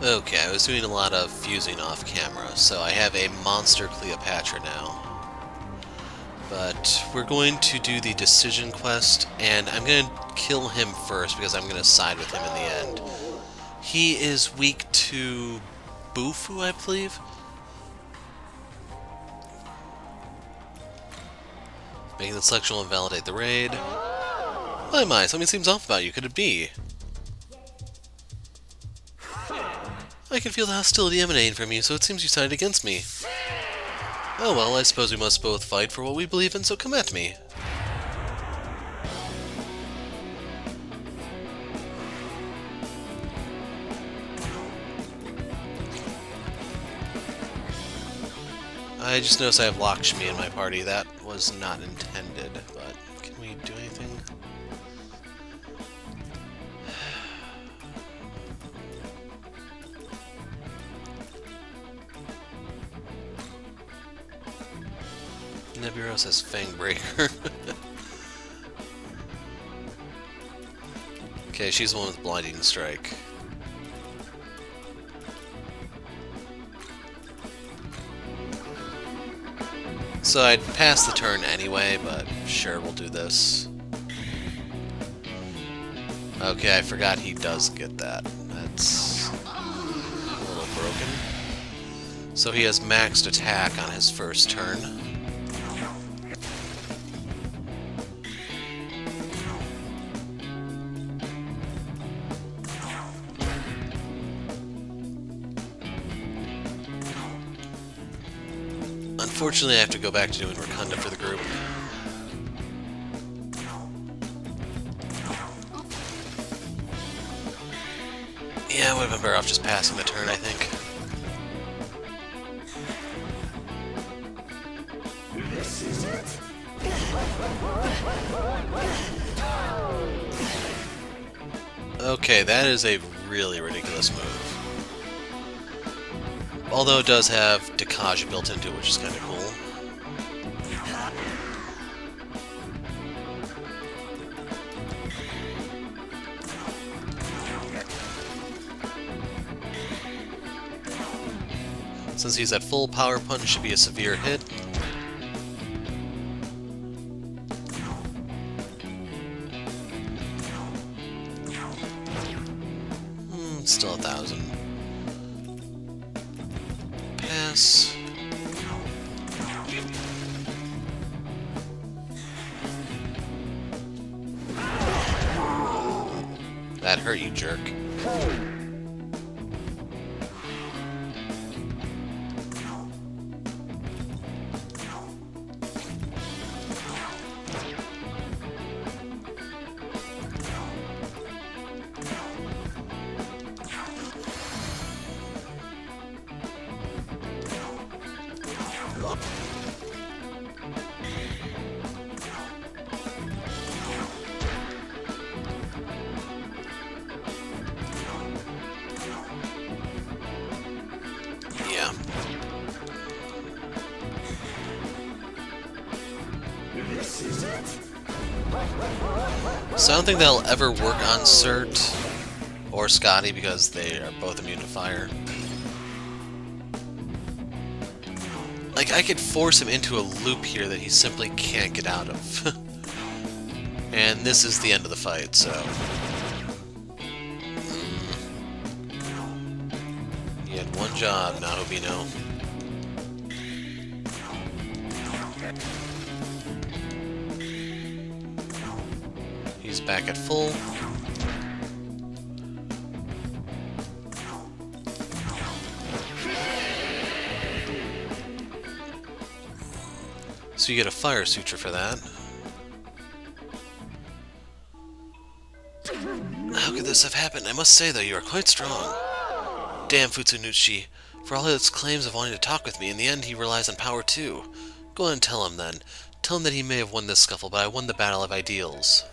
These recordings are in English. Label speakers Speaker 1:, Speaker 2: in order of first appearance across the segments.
Speaker 1: Okay, I was doing a lot of fusing off camera, so I have a monster Cleopatra now. But we're going to do the decision quest, and I'm going to kill him first because I'm going to side with him in the end. He is weak to Bufu, I believe? Making the selection will invalidate the raid. Why am I? Something seems off about you. Could it be? I can feel the hostility emanating from you, so it seems you sided against me. Oh well, I suppose we must both fight for what we believe in, so come at me. I just noticed I have Lakshmi in my party. That was not intended, but can we do anything? Neburos has Fangbreaker. Okay, she's the one with Blinding Strike. So I'd pass the turn anyway, but sure, we'll do this. Okay, I forgot he does get that. That's a little broken. So he has maxed attack on his first turn. Unfortunately, I have to go back to doing Rakunda for the group. Yeah, I would have been better off just passing the turn, I think.
Speaker 2: This is it.
Speaker 1: Okay, that is a really ridiculous move. Although it does have Dekaj built into it, which is kind of cool. Since he's at full power punch, it should be a severe hit. Still 1,000. Pass. That hurt, you jerk. Yeah.
Speaker 2: This is it.
Speaker 1: So I don't think that'll ever work on Cert or Scotty because they are both immune to fire. Like, I could force him into a loop here that he simply can't get out of. And this is the end of the fight, so... He had one job, now hope you know. He's back at full. So you get a Fire Suture for that. How could this have happened? I must say, though, you are quite strong. Damn Putzunushi. For all his claims of wanting to talk with me, in the end he relies on power too. Go on and tell him, then. Tell him that he may have won this scuffle, but I won the battle of ideals.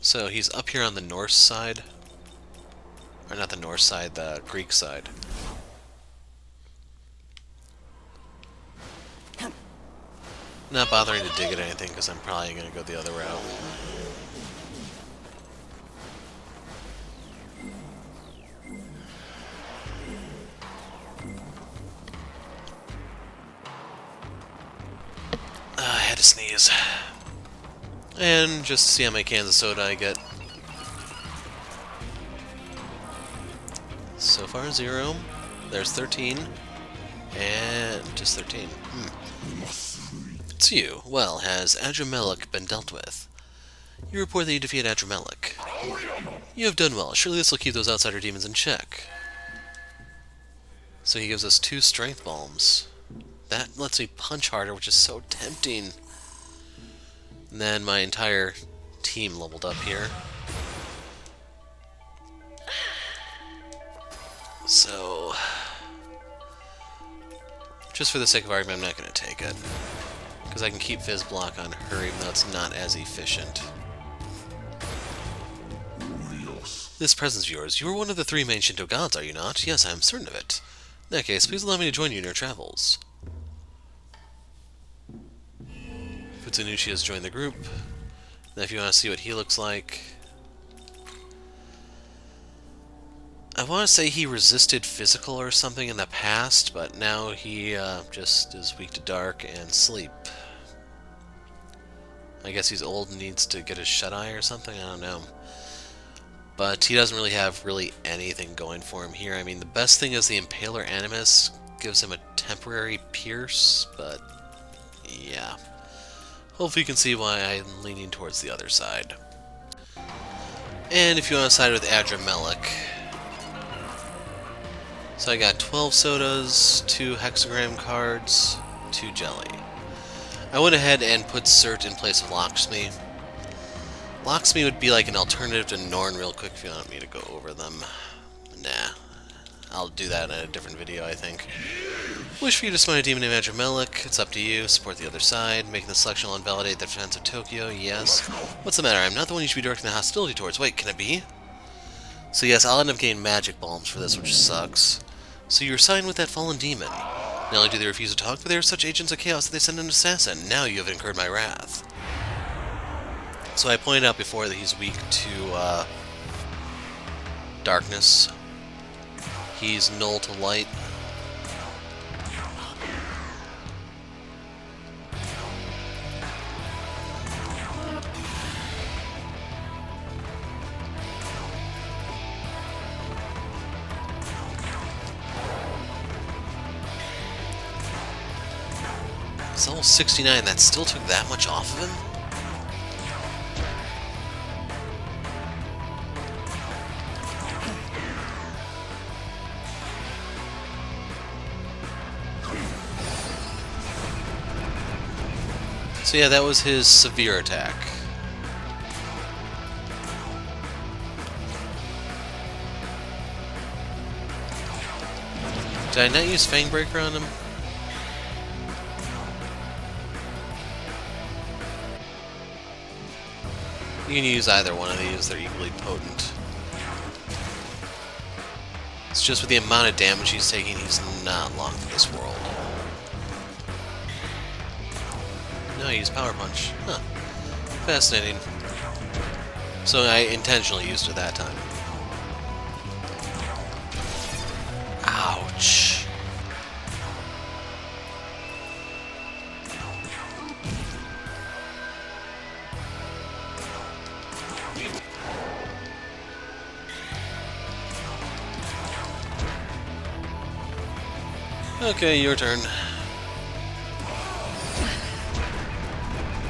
Speaker 1: So he's up here on the north side. Or not the north side, the Greek side. Not bothering to dig at anything because I'm probably going to go the other route. I had to sneeze. And just to see how many cans of soda I get. So far, 0. There's 13. And just 13. It's you. Well, has Adramelech been dealt with? You report that you defeated Adramelech. You have done well. Surely this will keep those outsider demons in check. So he gives us 2 strength bombs. That lets me punch harder, which is so tempting. And then my entire team leveled up here. So, just for the sake of argument, I'm not going to take it. Because I can keep Fizz Block on her, even though it's not as efficient. This presence of yours, you are one of the 3 main Shinto gods, are you not? Yes, I am certain of it. In that case, please allow me to join you in your travels. Putzunushi has joined the group. Now if you want to see what he looks like... I want to say he resisted physical or something in the past, but now he just is weak to dark and sleep. I guess he's old and needs to get his shut-eye or something, I don't know. But he doesn't really have anything going for him here. I mean, the best thing is the Impaler Animus gives him a temporary pierce, but yeah. Hopefully you can see why I'm leaning towards the other side. And if you want to side with Adramelech... So I got 12 sodas, 2 hexagram cards, 2 jelly. I went ahead and put Cert in place of Lakshmi. Lakshmi would be like an alternative to Norn real quick if you want me to go over them. Nah. I'll do that in a different video, I think. Wish for you to summon a demon named Adramelech. It's up to you. Support the other side. Making the selection will invalidate the defense of Tokyo. Yes. What's the matter? I'm not the one you should be directing the hostility towards. Wait, can it be? So yes, I'll end up getting magic bombs for this, which sucks. So you're signed with that fallen demon. Not only do they refuse to talk, but they are such agents of chaos that they send an assassin. Now you have incurred my wrath. So I pointed out before that he's weak to darkness. He's null to light. It's almost 69, that still took that much off of him? So yeah, that was his severe attack. Did I not use Fangbreaker on him? You can use either one of these, they're equally potent. It's just with the amount of damage he's taking, he's not long for this world. No, I used Power Punch. Huh. Fascinating. So I intentionally used it that time. Ouch. Okay, your turn.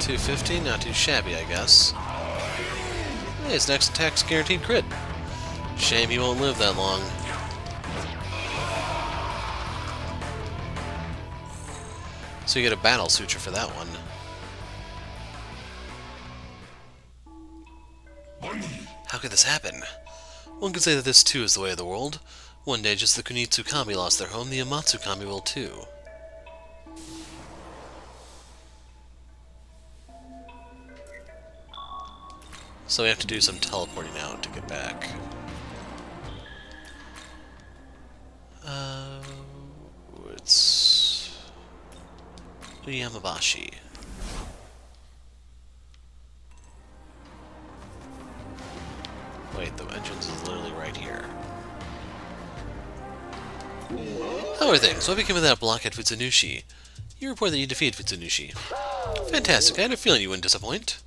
Speaker 1: 250, not too shabby, I guess. Hey, his next attack's guaranteed crit. Shame he won't live that long. So you get a Battle Suture for that one. How could this happen? One could say that this too is the way of the world. One day, just the Kunitsukami lost their home, the Amatsukami will too. So we have to do some teleporting out to get back. It's Yamabashi. How are things? What became of that blockhead Putzunushi? You report that you defeated Putzunushi. Fantastic. I had a feeling you wouldn't disappoint.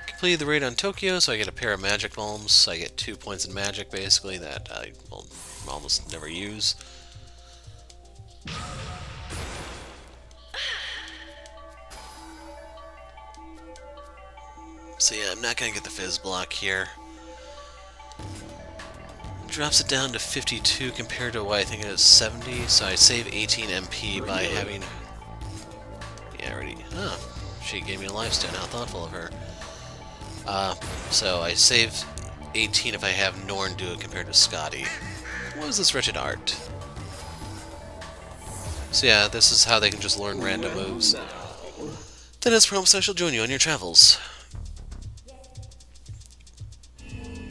Speaker 1: Completed the raid on Tokyo, so I get a pair of magic bombs. I get 2 points in magic, basically, that I will almost never use. So yeah, I'm not going to get the Fizz block here. Drops it down to 52 compared to what I think it is 70, so I save 18 MP by having... Yeah, already... Oh, she gave me a lifesteal, how thoughtful of her. So I save 18 if I have Norn do it compared to Scotty. What is this wretched art? So yeah, this is how they can just learn random moves. Then as promised, I shall join you on your travels.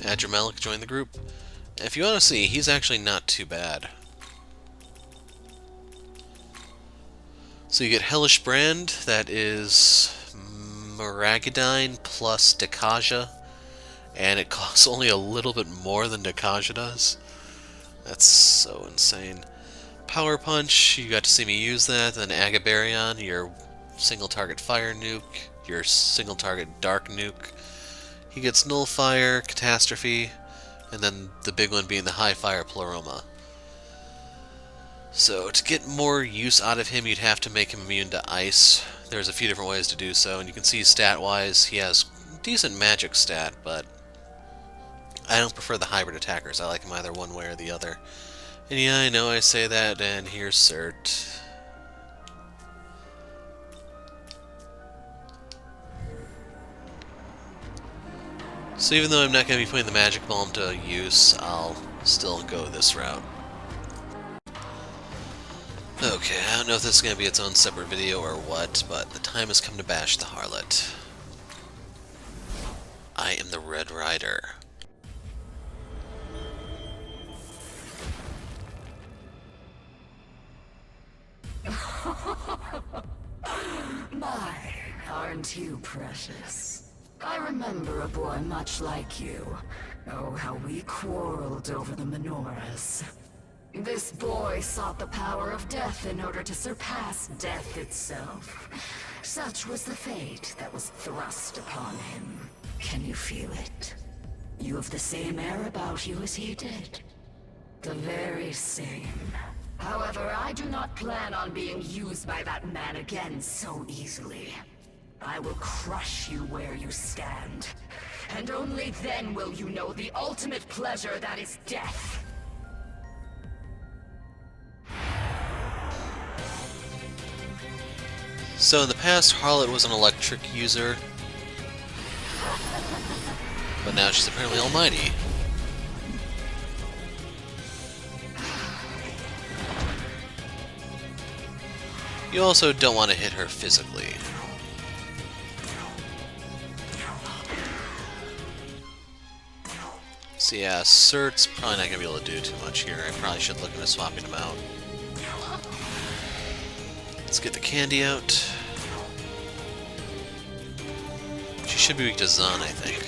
Speaker 1: Adramalik joined the group. If you want to see, he's actually not too bad. So you get Hellish Brand, that is Maragadine plus Dekaja, and it costs only a little bit more than Dekaja does. That's so insane. Power Punch, you got to see me use that. Then Agabarion, your single target fire nuke, your single target dark nuke. He gets Nullfire, Catastrophe, and then the big one being the High Fire Pleroma. So to get more use out of him, you'd have to make him immune to ice. There's a few different ways to do so, and you can see stat-wise, he has decent magic stat, but I don't prefer the hybrid attackers. I like them either one way or the other. And yeah, I know I say that, and here's Cert. So even though I'm not going to be putting the Magic Bomb to use, I'll still go this route. Okay, I don't know if this is going to be its own separate video or what, but the time has come to bash the Harlot. I am the Red Rider.
Speaker 3: My, aren't you precious? I remember a boy much like you. Oh, how we quarreled over the menorahs. This boy sought the power of death in order to surpass death itself. Such was the fate that was thrust upon him. Can you feel it? You have the same air about you as he did. The very same. However, I do not plan on being used by that man again so easily. I will crush you where you stand. And only then will you know the ultimate pleasure that is death.
Speaker 1: So in the past, Harlot was an electric user, but now she's apparently almighty. You also don't want to hit her physically. So yeah, Cert's probably not going to be able to do too much here. I probably should look into swapping him out. Let's get the candy out. She should be weak to Zan, I think.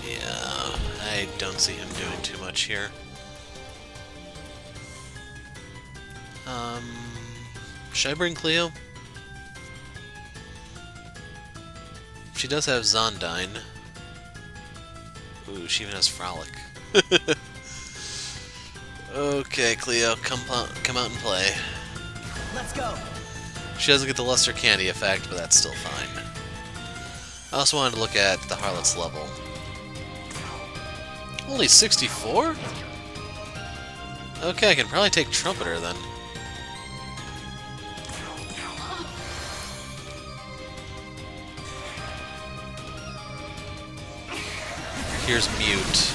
Speaker 1: Yeah, I don't see him doing too much here. Should I bring Cleo? She does have Zondyne. Ooh, she even has Frolic. Okay, Cleo, come out and play.
Speaker 4: Let's go.
Speaker 1: She doesn't get the Luster Candy effect, but that's still fine. I also wanted to look at the Harlot's level. Only 64? Okay, I can probably take Trumpeter then. Here's Mute.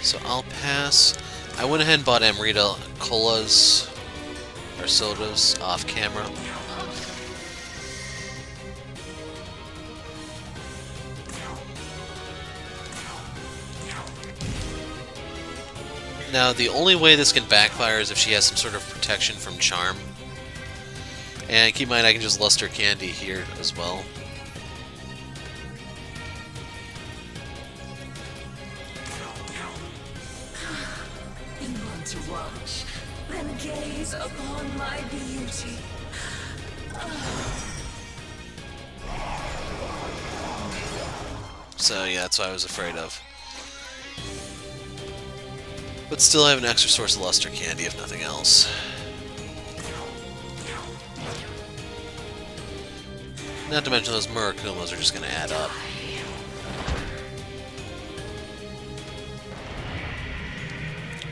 Speaker 1: So I'll pass. I went ahead and bought Amrita colas or sodas off camera. Now the only way this can backfire is if she has some sort of protection from charm. And keep in mind I can just luster candy here as well.
Speaker 3: You want to watch? Then gaze upon my beauty.
Speaker 1: So yeah, that's what I was afraid of. But still I have an extra source of luster candy, if nothing else. Not to mention those Murakumas are just going to add up.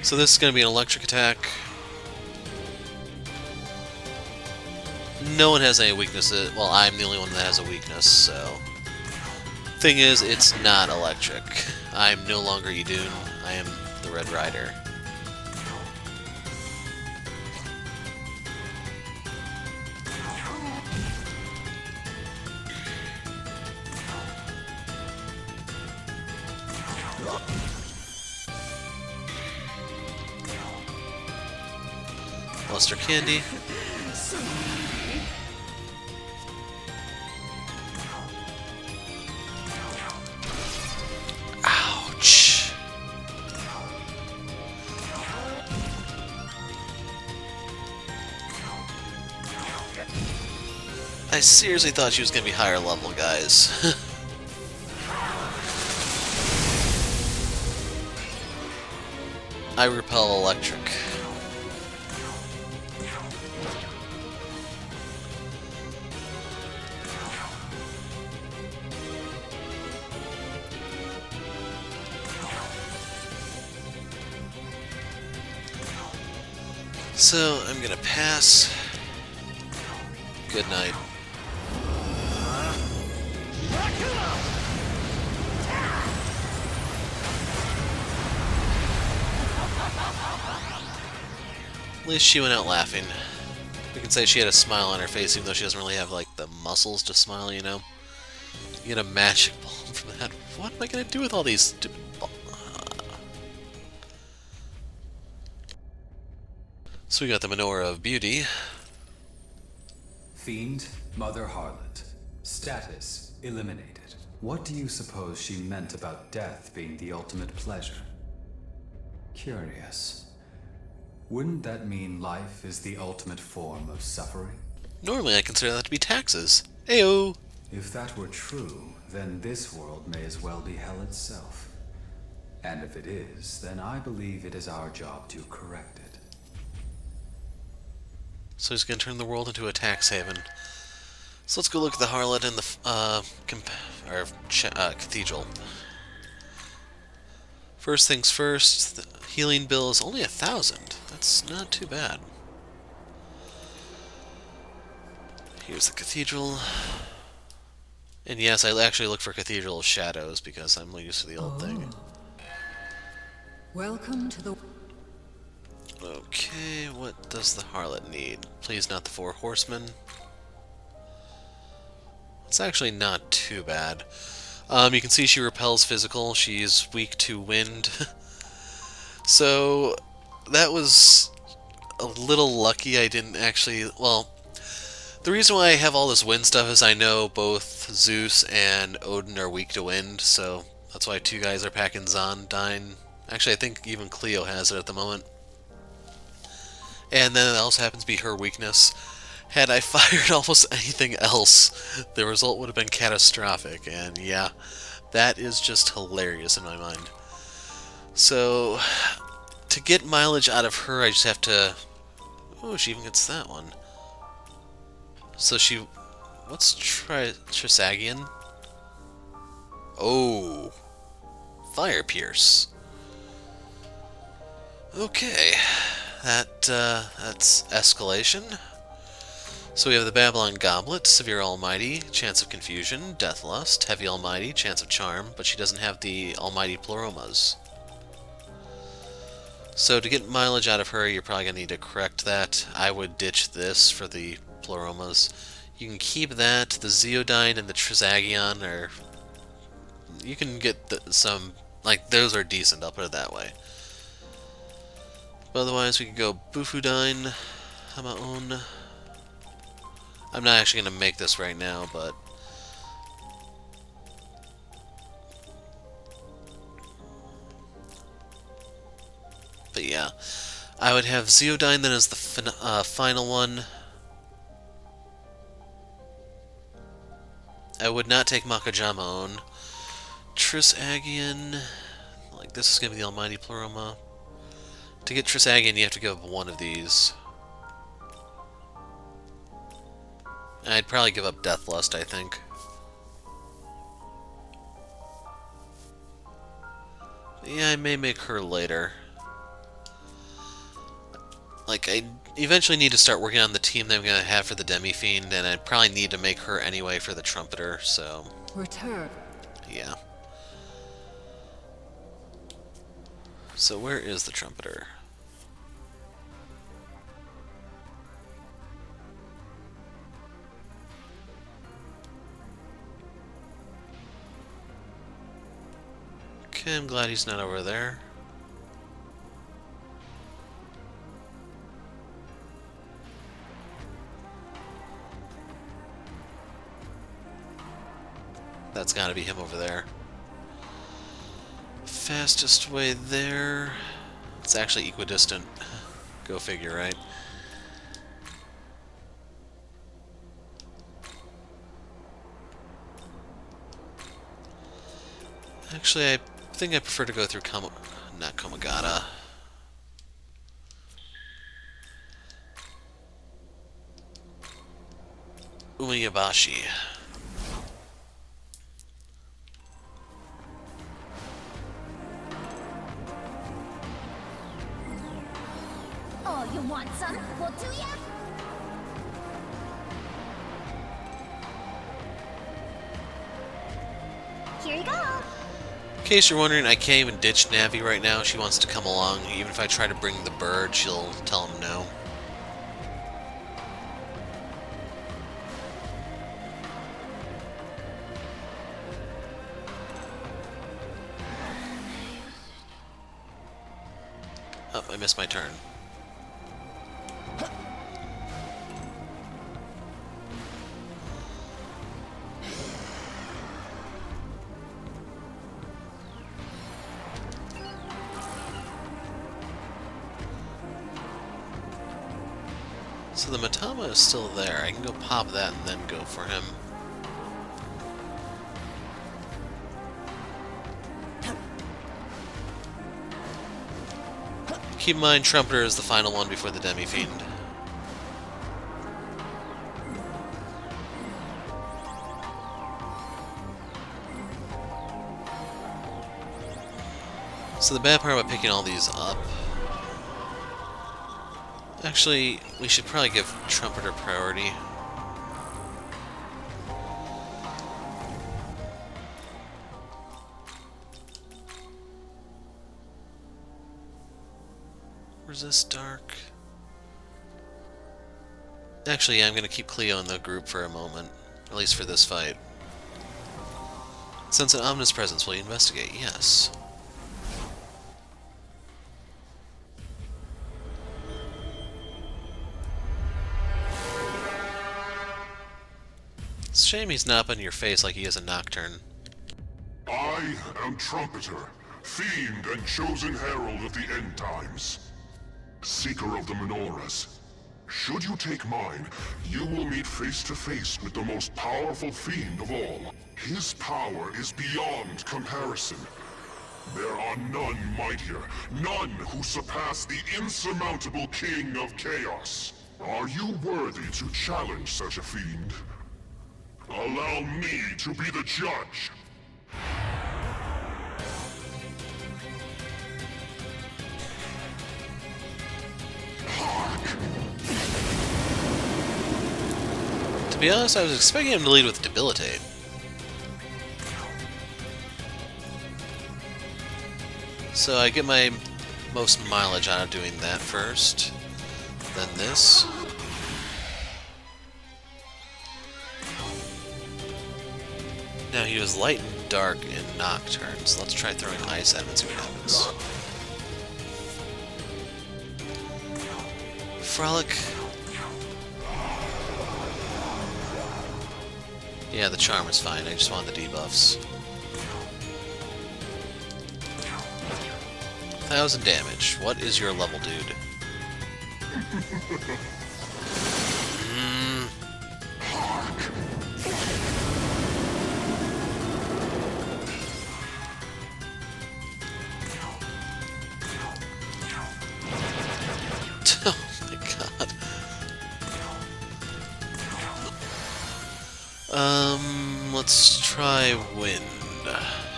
Speaker 1: So this is going to be an electric attack. No one has any weaknesses. Well, I'm the only one that has a weakness, so... Thing is, it's not electric. I'm no longer Idun. I am the Red Rider. Luster candy. Ouch. I seriously thought she was going to be higher level, guys. I repel electric. So, I'm gonna pass. Good night. At least she went out laughing. We can say she had a smile on her face, even though she doesn't really have, like, the muscles to smile, you know? You get a magic bulb from that. What am I gonna do with all these stupid balls? So we got the Menorah of Beauty.
Speaker 4: Fiend, Mother Harlot. Status, eliminated. What do you suppose she meant about death being the ultimate pleasure? Curious. Wouldn't that mean life is the ultimate form of suffering?
Speaker 1: Normally I consider that to be taxes. Ayo!
Speaker 4: If that were true, then this world may as well be hell itself. And if it is, then I believe it is our job to correct it.
Speaker 1: So he's gonna turn the world into a tax haven. So let's go look at the Harlot in the cathedral. First things first, the healing bill is only 1,000. That's not too bad. Here's the cathedral. And yes, I actually look for Cathedral of Shadows because I'm used to the old thing.
Speaker 5: Welcome to the...
Speaker 1: Okay, what does the Harlot need? Please not the 4 horsemen. It's actually not too bad. You can see she repels physical. She's weak to wind. So, that was a little lucky. I didn't actually... Well, the reason why I have all this wind stuff is I know both Zeus and Odin are weak to wind, so that's why 2 guys are packing Zondyne. Actually, I think even Cleo has it at the moment. And then it also happens to be her weakness. Had I fired almost anything else, the result would have been catastrophic, and yeah, that is just hilarious in my mind. So, to get mileage out of her, I just have to... Oh, she even gets that one. So she... What's Trisagion? Oh. Fire Pierce. Okay. That's escalation. So we have the Babylon Goblet, Severe Almighty, Chance of Confusion, Deathlust, Heavy Almighty, Chance of Charm, but she doesn't have the Almighty Pleromas. So to get mileage out of her, you're probably going to need to correct that. I would ditch this for the Pleromas. You can keep that, the Zeodyne and the Trisagion, or... You can get some... Like, those are decent, I'll put it that way. But otherwise, we could go Bufudyne, Hamaon... I'm not actually going to make this right now, but... But yeah, I would have Zeodyne then as the final one. I would not take Makajama on. Trisagion, like this is going to be the Almighty Pleroma. To get Trisagion, you have to give up one of these. I'd probably give up Deathlust, I think. Yeah, I may make her later. Like, I eventually need to start working on the team that I'm going to have for the Demi-Fiend, and I'd probably need to make her anyway for the Trumpeter, so...
Speaker 5: Return.
Speaker 1: Yeah. So where is the Trumpeter? Okay, I'm glad he's not over there. That's gotta be him over there. Fastest way there. It's actually equidistant. Go figure, right? Actually, I think I prefer to go through not Komagata. Umeyabashi.
Speaker 6: Oh, you want some? Well, do ya? Here you go.
Speaker 1: In case you're wondering, I can't even ditch Navi right now. She wants to come along. Even if I try to bring the bird, she'll tell him no. Oh, I missed my turn. So the Matama is still there. I can go pop that and then go for him. Keep in mind, Trumpeter is the final one before the Demi-Fiend. So the bad part about picking all these up... Actually, we should probably give Trumpeter priority. Resist Dark. Actually, yeah, I'm going to keep Cleo in the group for a moment. At least for this fight. Sense an ominous presence. Will you investigate? Yes. It's a shame he's not up in your face like he is in Nocturne.
Speaker 2: I am Trumpeter, fiend and chosen herald of the end times. Seeker of the menorahs. Should you take mine, you will meet face to face with the most powerful fiend of all. His power is beyond comparison. There are none mightier, none who surpass the insurmountable King of Chaos. Are you worthy to challenge such a fiend? Allow me to be the judge.
Speaker 1: To be honest, I was expecting him to lead with Debilitate. So I get my most mileage out of doing that first. Then this. Now he was light and dark in Nocturne, so let's try throwing ice at him and see what happens. Frolic. Yeah, the charm is fine. I just want the debuffs. 1,000 damage. What is your level, dude? Oh my god. Let's try wind.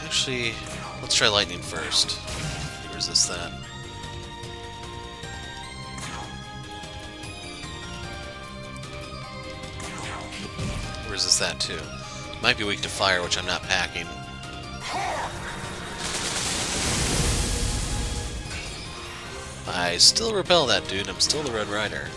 Speaker 1: Actually, let's try lightning first. Resist that. Resist that too. Might be weak to fire, which I'm not packing. I still repel that dude. I'm still the Red Rider.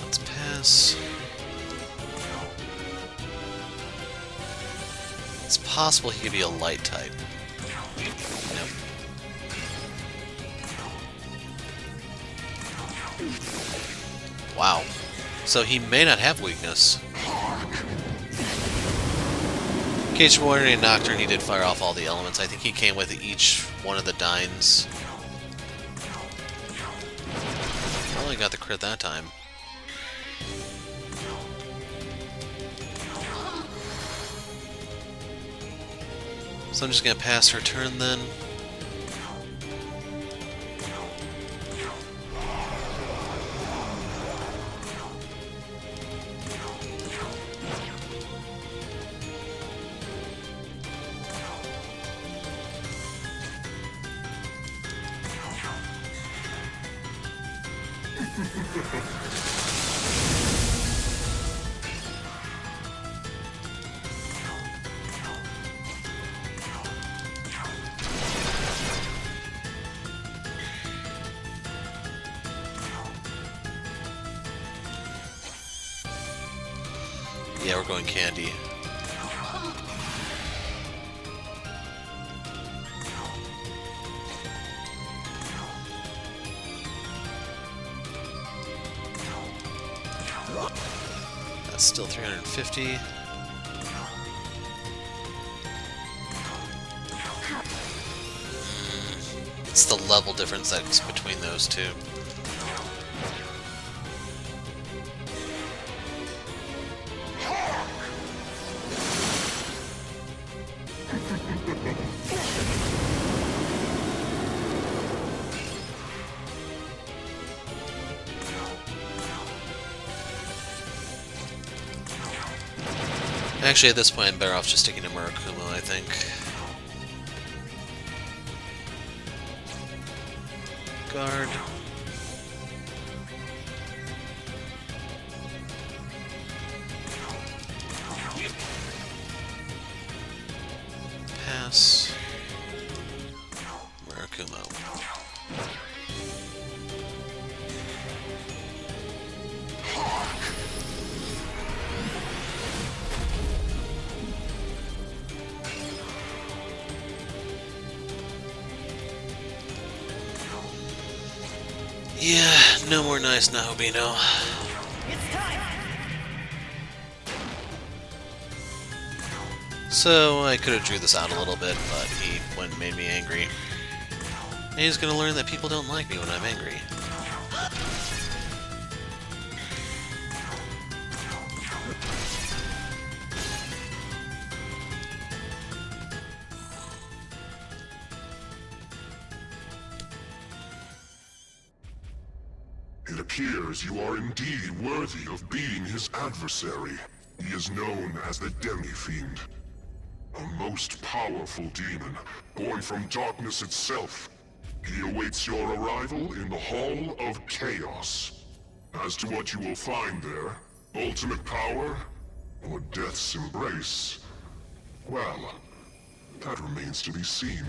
Speaker 1: Let's pass. It's possible he could be a light type. Nope. Wow. So he may not have weakness. In case you're wondering, in Nocturne he did fire off all the elements. I think he came with each one of the Dynes. Probably got the crit that time. So I'm just gonna pass her turn then. Yeah, we're going candy. That's still 350. It's the level difference that's between those two. Actually, at this point, I'm better off just sticking to Murakumo, I think. Guard. Pass. Murakumo. Yeah, no more nice Nahobino.
Speaker 6: It's time.
Speaker 1: So I could have drew this out a little bit, but he went and made me angry. And he's gonna learn that people don't like me when I'm angry.
Speaker 2: It appears you are indeed worthy of being his adversary. He is known as the Demi-Fiend, a most powerful demon, born from darkness itself. He awaits your arrival in the Hall of Chaos. As to what you will find there, ultimate power, or death's embrace, well, that remains to be seen.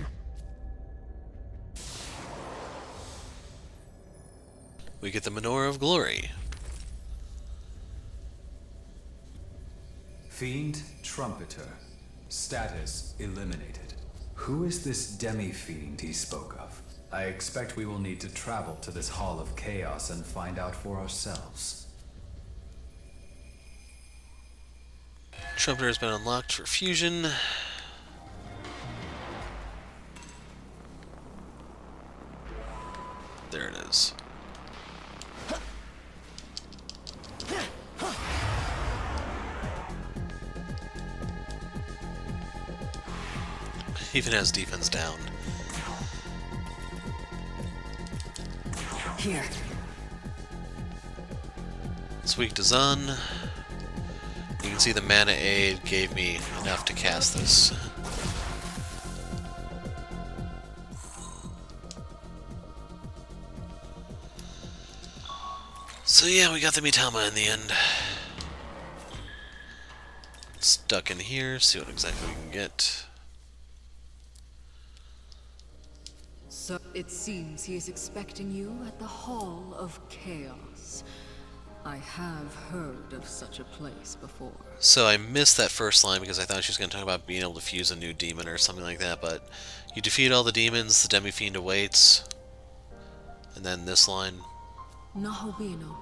Speaker 1: We get the Menorah of Glory.
Speaker 4: Fiend Trumpeter. Status eliminated. Who is this demi-fiend he spoke of? I expect we will need to travel to this Hall of Chaos and find out for ourselves.
Speaker 1: Trumpeter has been unlocked for fusion. There it is. Even has defense down.
Speaker 3: Here.
Speaker 1: It's weak to Zun. You can see the mana aid gave me enough to cast this. So yeah, we got the Mitama in the end. Stuck in here, see what exactly we can get.
Speaker 5: So it seems he is expecting you at the Hall of Chaos. I have heard of such a place before.
Speaker 1: So I missed that first line because I thought she was going to talk about being able to fuse a new demon or something like that, but you defeat all the demons, the Demi-Fiend awaits, and then this line.
Speaker 5: Nahobino,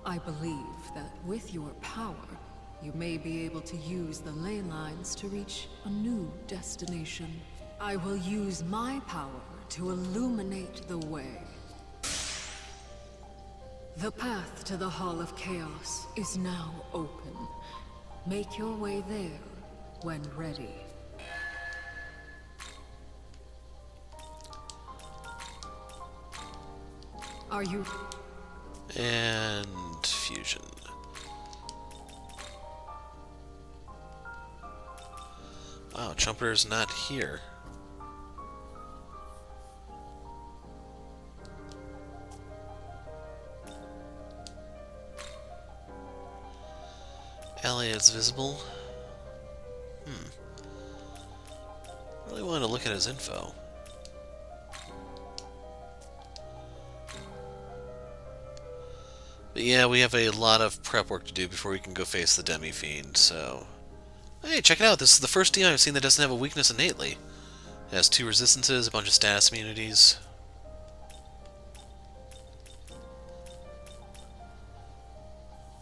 Speaker 5: I believe that with your power, you may be able to use the ley lines to reach a new destination. I will use my power to illuminate the way. The path to the Hall of Chaos is now open. Make your way there when ready. Are you...
Speaker 1: And fusion. Wow, Trumpeter's not here. Ally is visible. Really want to look at his info. But yeah, we have a lot of prep work to do before we can go face the Demi-Fiend, so... Hey, check it out! This is the first demon I've seen that doesn't have a weakness innately. It has 2 resistances, a bunch of status immunities.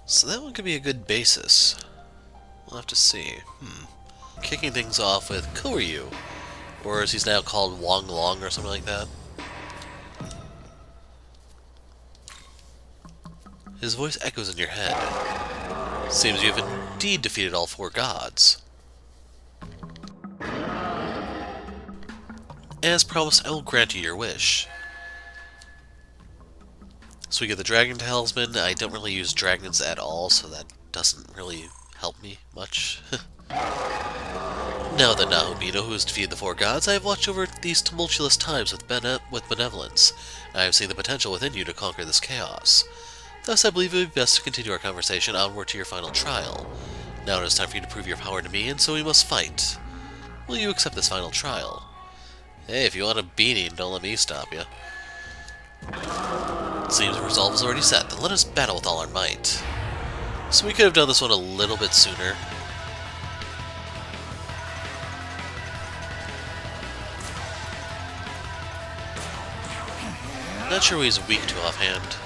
Speaker 1: So that one could be a good basis. We'll have to see. Kicking things off with Koryu, or as he's now called, Huang Long or something like that. His voice echoes in your head. Seems you have indeed defeated all 4 gods. As promised, I will grant you your wish. So we get the Dragon Talisman. I don't really use dragons at all, so that doesn't really help me much. Now that Nahobino, who has defeated the 4 gods, I have watched over these tumultuous times with benevolence. I have seen the potential within you to conquer this chaos. Thus, I believe it would be best to continue our conversation onward to your final trial. Now it is time for you to prove your power to me, and so we must fight. Will you accept this final trial? Hey, if you want a beating, don't let me stop you. It seems the resolve is already set, then let us battle with all our might. So we could have done this one a little bit sooner. Not sure what he's weak to offhand.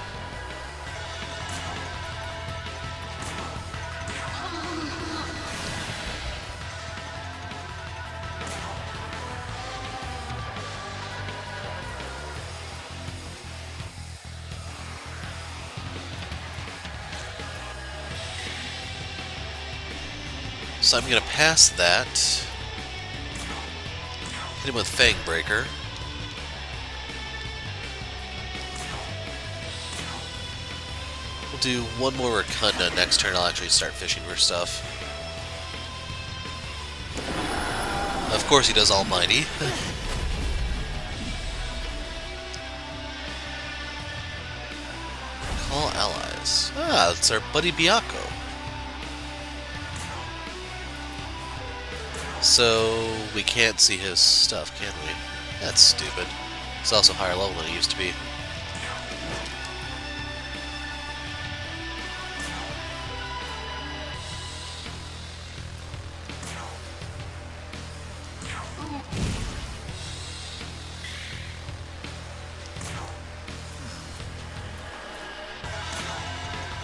Speaker 1: So I'm going to pass that. Hit him with Fang Breaker. We'll do one more Rakunda. Next turn I'll actually start fishing for stuff. Of course he does Almighty. Call allies. Ah, it's our buddy Byakko. So, we can't see his stuff, can we? That's stupid. It's also higher level than it used to be.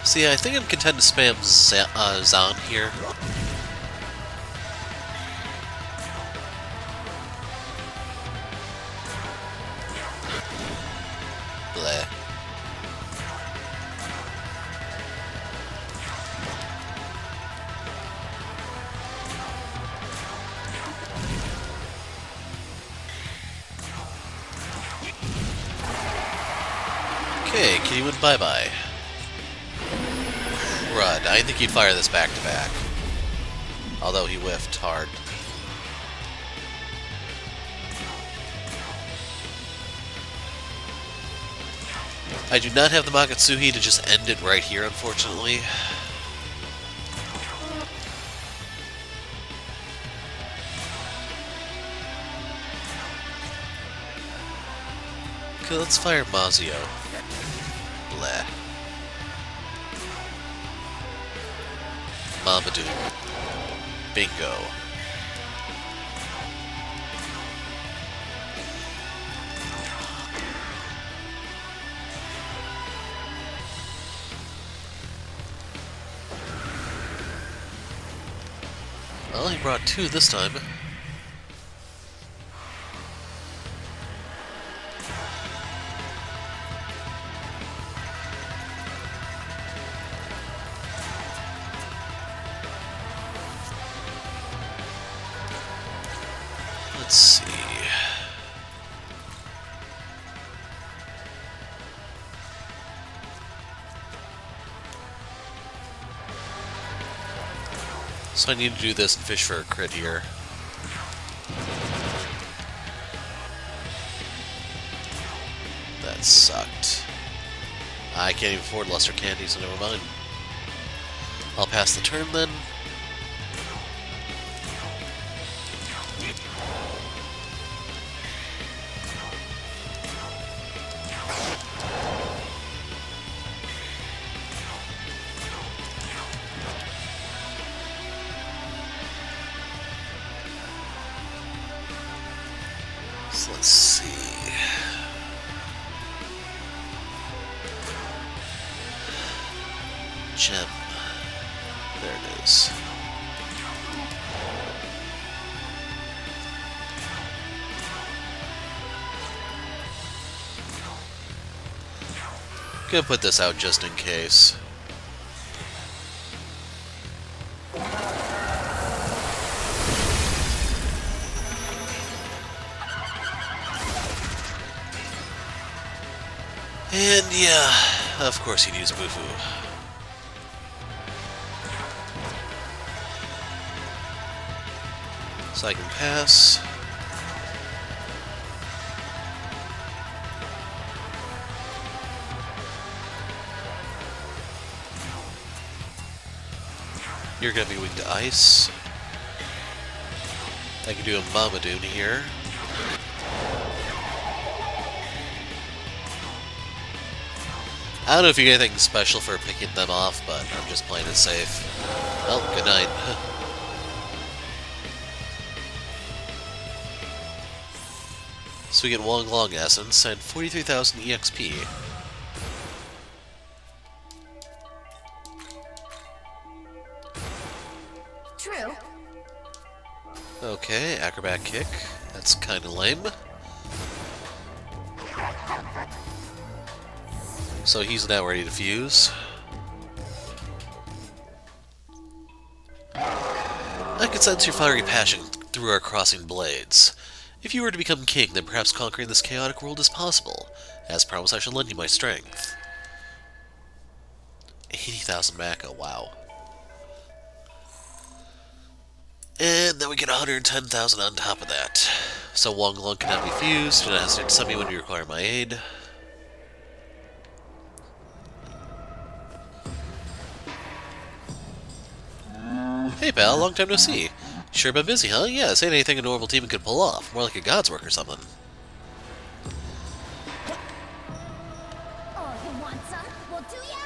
Speaker 1: See, I think I'm content to spam Zahn here. Bleh. Okay, can you win bye-bye? Crud, I think he'd fire this back-to-back. Although he whiffed hard. I do not have the Makatsuhi to just end it right here, unfortunately. Okay, let's fire Mazio. Bleh. Mamadou. Bingo. Well, he brought two this time. Let's see. So I need to do this and fish for a crit here. That sucked. I can't even afford lesser candy, so never mind. I'll pass the turn then. So let's see. Gem. There it is. Gonna put this out just in case. And yeah, of course he'd use Bufu. So I can pass. You're gonna be weak to ice. I can do a Mamadoon here. I don't know if you get anything special for picking them off, but I'm just playing it safe. Well, good night. So we get Huang Long Essence and 43,000 EXP.
Speaker 6: True.
Speaker 1: Okay, Acrobat Kick. That's kinda lame. So he's now ready to fuse. I can sense your fiery passion through our crossing blades. If you were to become king, then perhaps conquering this chaotic world is possible. As promised, I shall lend you my strength. 80,000 Maka, wow. And then we get 110,000 on top of that. So Huang Long cannot be fused, and has to summon me when you require my aid. Hey pal, long time no see. Sure been busy, huh? Yeah, this ain't anything a normal team could pull off. More like a god's work or something.
Speaker 6: Oh, you want some? Well, do ya?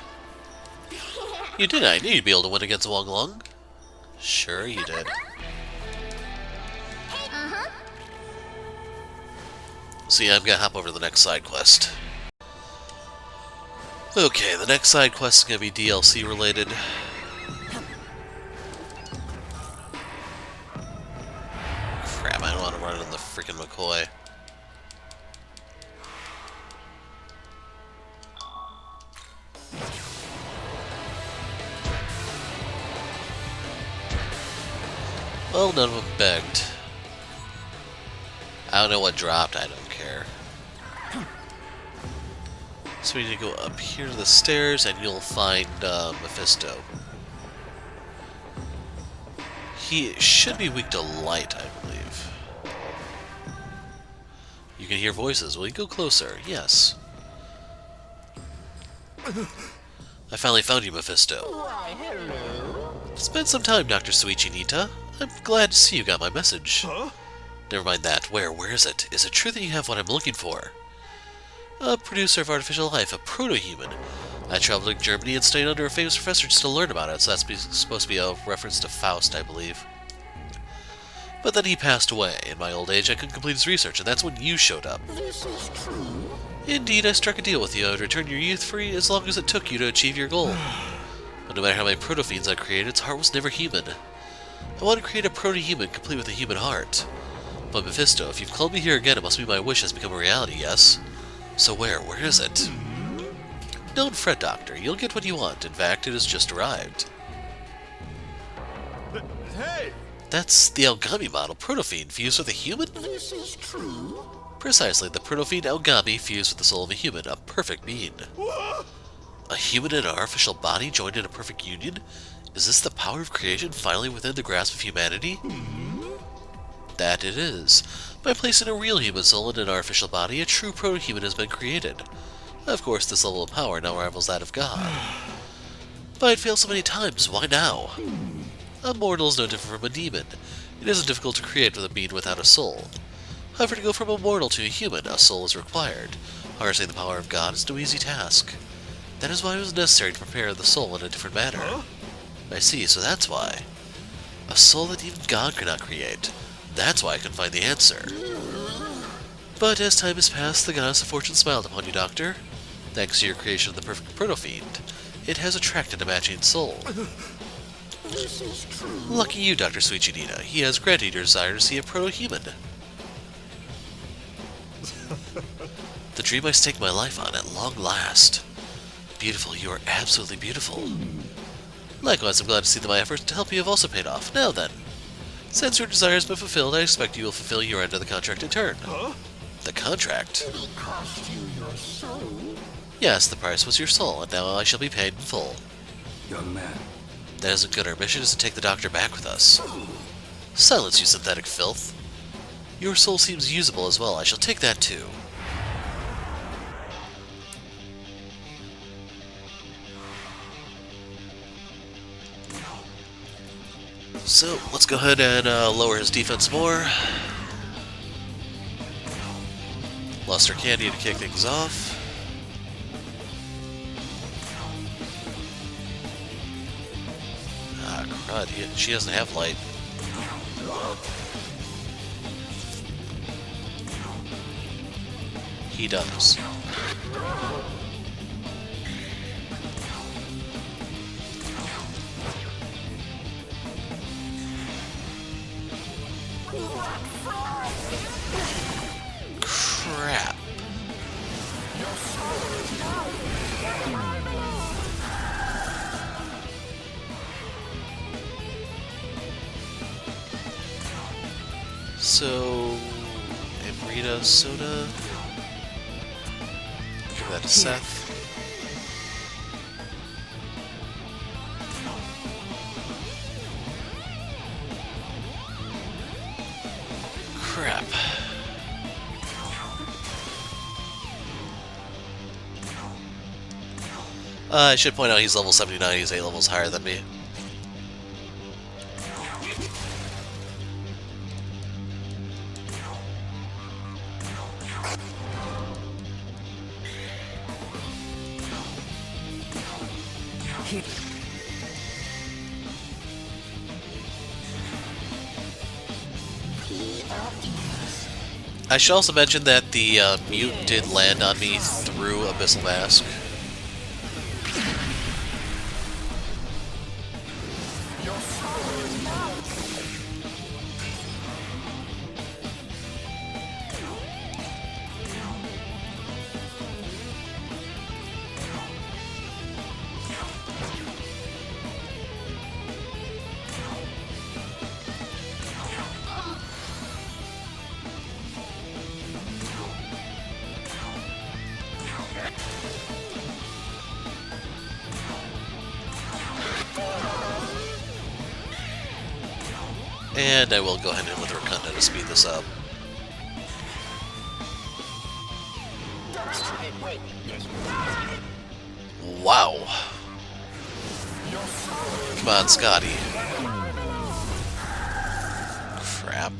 Speaker 1: You did, I knew you'd be able to win against Huang Long. Sure you did. So yeah, I'm gonna hop over to the next side quest. Okay, the next side quest is gonna be DLC related. Crap, I don't want to run into the freaking McCoy. Well, none of them begged. I don't know what dropped, I don't care. So we need to go up here to the stairs and you'll find Mephisto. He should be weak to light, I believe. You can hear voices. Will you go closer? Yes. I finally found you, Mephisto.
Speaker 7: Why, hello.
Speaker 1: It's been some time, Dr. Suichinita. I'm glad to see you got my message.
Speaker 7: Huh?
Speaker 1: Never mind that. Where is it? Is it true that you have what I'm looking for? A producer of artificial life, a proto-human. I traveled to Germany and stayed under a famous professor just to learn about it, so that's supposed to be a reference to Faust, I believe. But then he passed away. In my old age, I couldn't complete his research, and that's when you showed up.
Speaker 7: This is true.
Speaker 1: Indeed, I struck a deal with you. I would return your youth free as long as it took you to achieve your goal. But no matter how many proto-fiends I created, its heart was never human. I want to create a proto-human complete with a human heart. But Mephisto, if you've called me here again, it must be my wish has become a reality, yes? So where is it? Don't fret, Doctor. You'll get what you want. In fact, it has just arrived.
Speaker 7: Hey!
Speaker 1: That's the Aogami model proto-fiend fused with a human?
Speaker 7: This is true.
Speaker 1: Precisely, the proto-fiend Aogami fused with the soul of a human, a perfect being.
Speaker 7: What?
Speaker 1: A human and an artificial body joined in a perfect union? Is this the power of creation finally within the grasp of humanity? That it is. By placing a real human soul in an artificial body, a true proto-human has been created. Of course, this level of power now rivals that of God. But it failed so many times, why now? A mortal is no different from a demon. It isn't difficult to create with a being without a soul. However, to go from a mortal to a human, a soul is required. Harnessing the power of God is no easy task. That is why it was necessary to prepare the soul in a different manner.
Speaker 7: Huh?
Speaker 1: I see, so that's why. A soul that even God could not create. That's why I couldn't find the answer. But as time has passed, the goddess of fortune smiled upon you, Doctor. Thanks to your creation of the perfect proto-fiend, it has attracted a matching soul.
Speaker 7: This is true.
Speaker 1: Lucky you, Dr. Suichinita. He has granted your desire to see a proto-human. The dream I staked my life on at long last. Beautiful, you are absolutely beautiful. Likewise, I'm glad to see that my efforts to help you have also paid off. Now then, since your desire has been fulfilled, I expect you will fulfill your end of the contract in turn.
Speaker 7: Huh?
Speaker 1: The contract?
Speaker 7: It cost you your soul.
Speaker 1: Yes, the price was your soul, and now I shall be paid in full.
Speaker 4: Young man,
Speaker 1: That isn't good. Our mission is to take the doctor back with us. Silence, you synthetic filth. Your soul seems usable as well. I shall take that too. So, let's go ahead and lower his defense more. Lost our candy to kick things off. Ah, crud. She doesn't have light. He does. Crap. So, Amrita soda. Give that to Seth. Crap. I should point out he's level 79, he's 8 levels higher than me. I should also mention that the mute did land on me through Abyssal Mask. And I will go ahead and hit with Rakunda to speed this up. Wow. Come on, Scotty. Crap.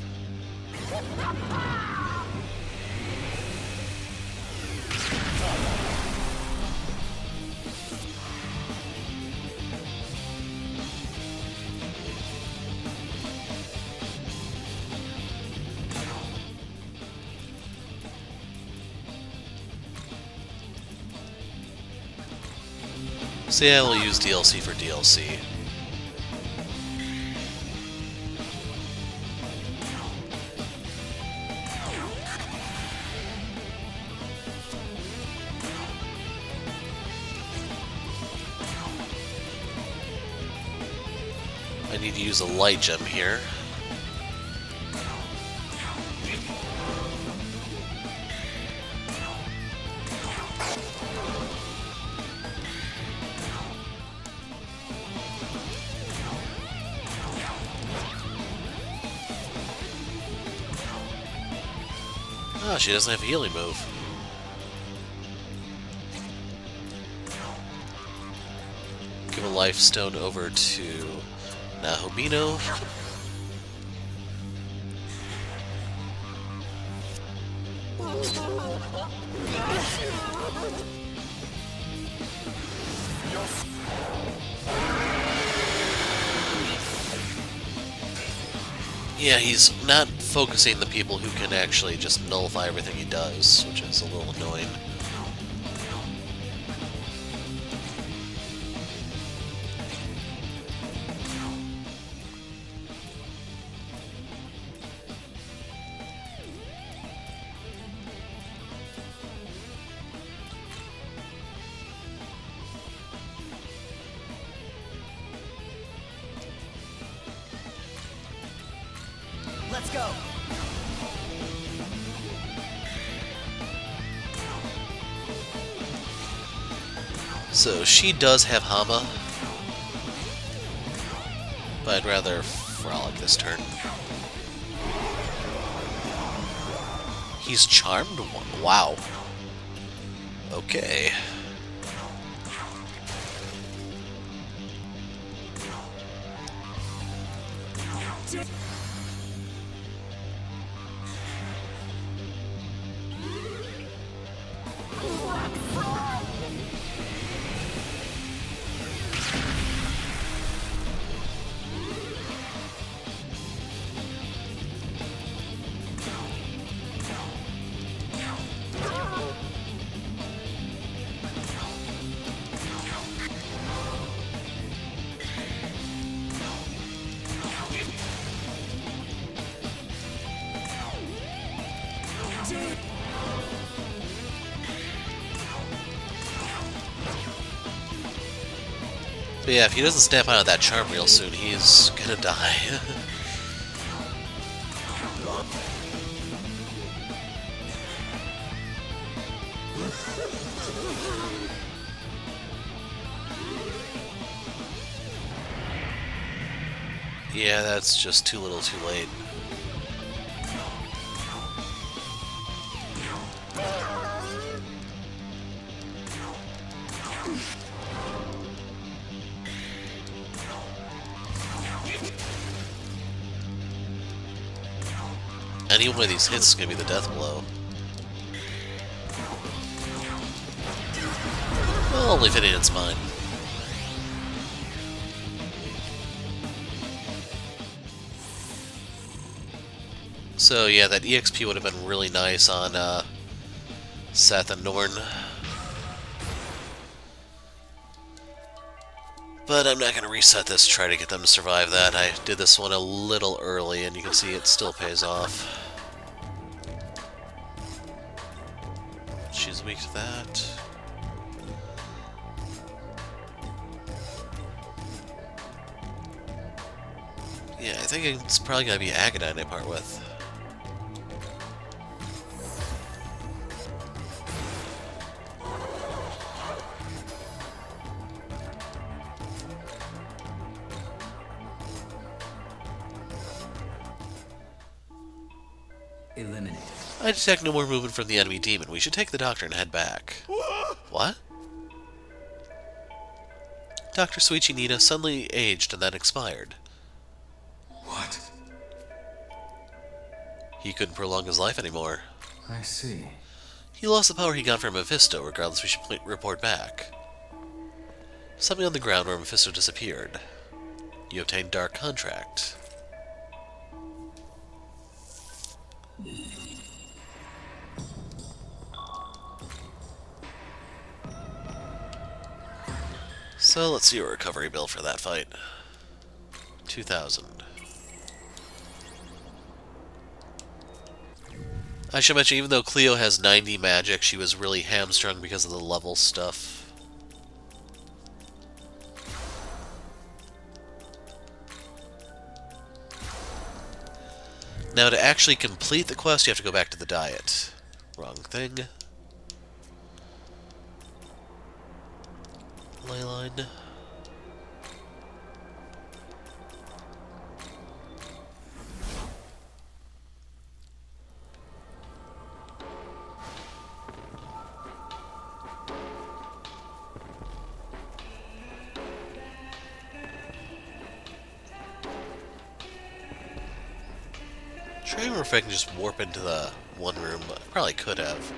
Speaker 1: So yeah, we'll use DLC for DLC. I need to use a light gem here. Oh, she doesn't have a healing move. Give a life stone over to Nahobino. Yeah, he's not focusing the people who can actually just nullify everything he does, which is a little annoying.
Speaker 8: Let's go.
Speaker 1: So she does have Hama, but I'd rather frolic this turn. He's charmed? Wow. Okay. But yeah, if he doesn't snap out of that charm real soon, he's gonna die. Yeah, that's just too little too late. Any one of these hits is going to be the death blow. Well, only if it hits mine. So yeah, that EXP would have been really nice on Seth and Norn. But I'm not going to reset this to try to get them to survive that. I did this one a little early, and you can see it still pays off. She's weak to that. Yeah, I think it's probably going to be Agadine I part with.
Speaker 4: Eliminated.
Speaker 1: I detect no more movement from the enemy demon. We should take the doctor and head back. What? Dr. Suichi Nita suddenly aged and then expired.
Speaker 4: What?
Speaker 1: He couldn't prolong his life anymore.
Speaker 4: I see.
Speaker 1: He lost the power he got from Mephisto. Regardless, we should report back. Something on the ground where Mephisto disappeared. You obtained Dark Contract. So let's see your recovery bill for that fight. 2,000. I should mention, even though Cleo has 90 magic, she was really hamstrung because of the level stuff. Now, to actually complete the quest, you have to go back to the diet. Wrong thing. Leyline. Try to remember if I can just warp into the one room. I probably could have.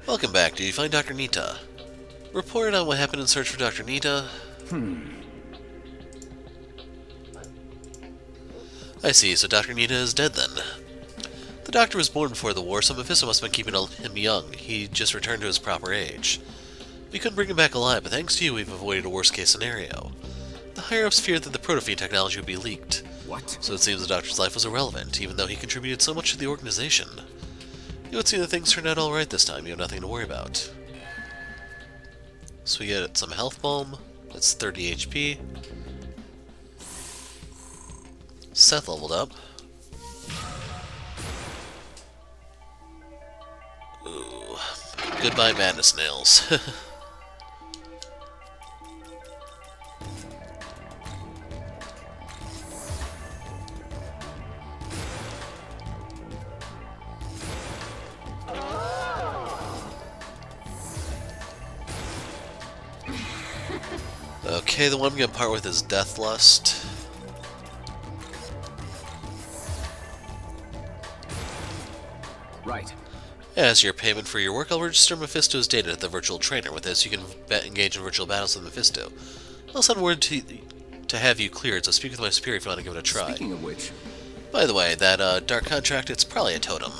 Speaker 1: Welcome back. Did you find Dr. Nita? Reported on what happened in search for Dr. Nita. I see, so Dr. Nita is dead then. The doctor was born before the war, so Mephisto must have been keeping him young. He just returned to his proper age. We couldn't bring him back alive, but thanks to you, we've avoided a worst-case scenario. The higher-ups feared that the protofiend technology would be leaked.
Speaker 4: What?
Speaker 1: So it seems the doctor's life was irrelevant, even though he contributed so much to the organization. It would seem that things turned out alright this time. You have nothing to worry about. So we get some health balm. That's 30 HP. Seth leveled up. Ooh. Goodbye, madness nails. Okay, the one I'm going to part with is Deathlust.
Speaker 4: Right.
Speaker 1: As your payment for your work, I'll register Mephisto's data at the virtual trainer. With this, you can engage in virtual battles with Mephisto. I'll send word to have you cleared, so speak with my superior if you want to give it a try.
Speaker 4: Speaking of which...
Speaker 1: By the way, that Dark Contract, it's probably a totem.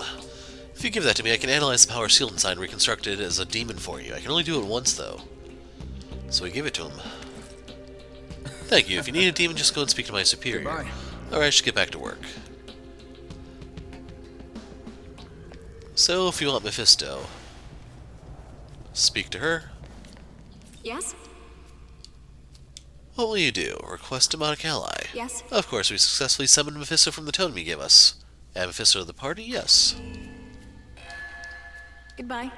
Speaker 1: If you give that to me, I can analyze the power sealed inside and reconstruct it as a demon for you. I can only do it once, though. So we give it to him. Thank you. If you need a demon, just go and speak to my superior.
Speaker 4: Goodbye.
Speaker 1: Alright, I should get back to work. So, if you want Mephisto, speak to her.
Speaker 5: Yes?
Speaker 1: What will you do? Request demonic ally?
Speaker 5: Yes.
Speaker 1: Of course, we successfully summoned Mephisto from the totem you gave us. Add Mephisto to the party? Yes.
Speaker 5: Goodbye.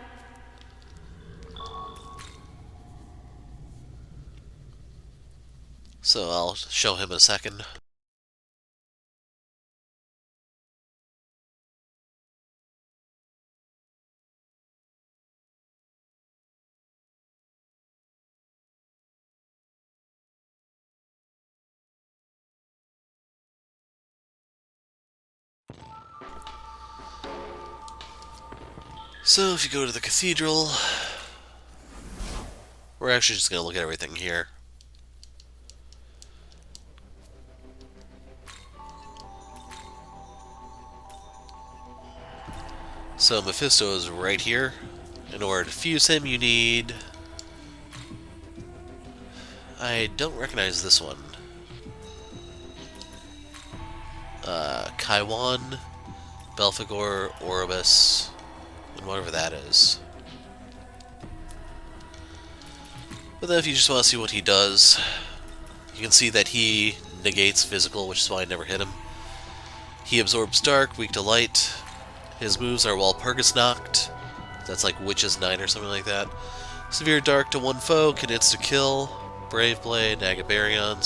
Speaker 1: So I'll show him in a second. So if you go to the cathedral, we're actually just going to look at everything here. So Mephisto is right here. In order to fuse him, you need... I don't recognize this one. Kaiwan, Belphegor, Oribus, and whatever that is. But then if you just want to see what he does, you can see that he negates physical, which is why I never hit him. He absorbs dark, weak to light. His moves are Walpurgis knocked. That's like Witch's 9 or something like that. Severe dark to one foe, can insta-kill. Brave Blade, Agabarion,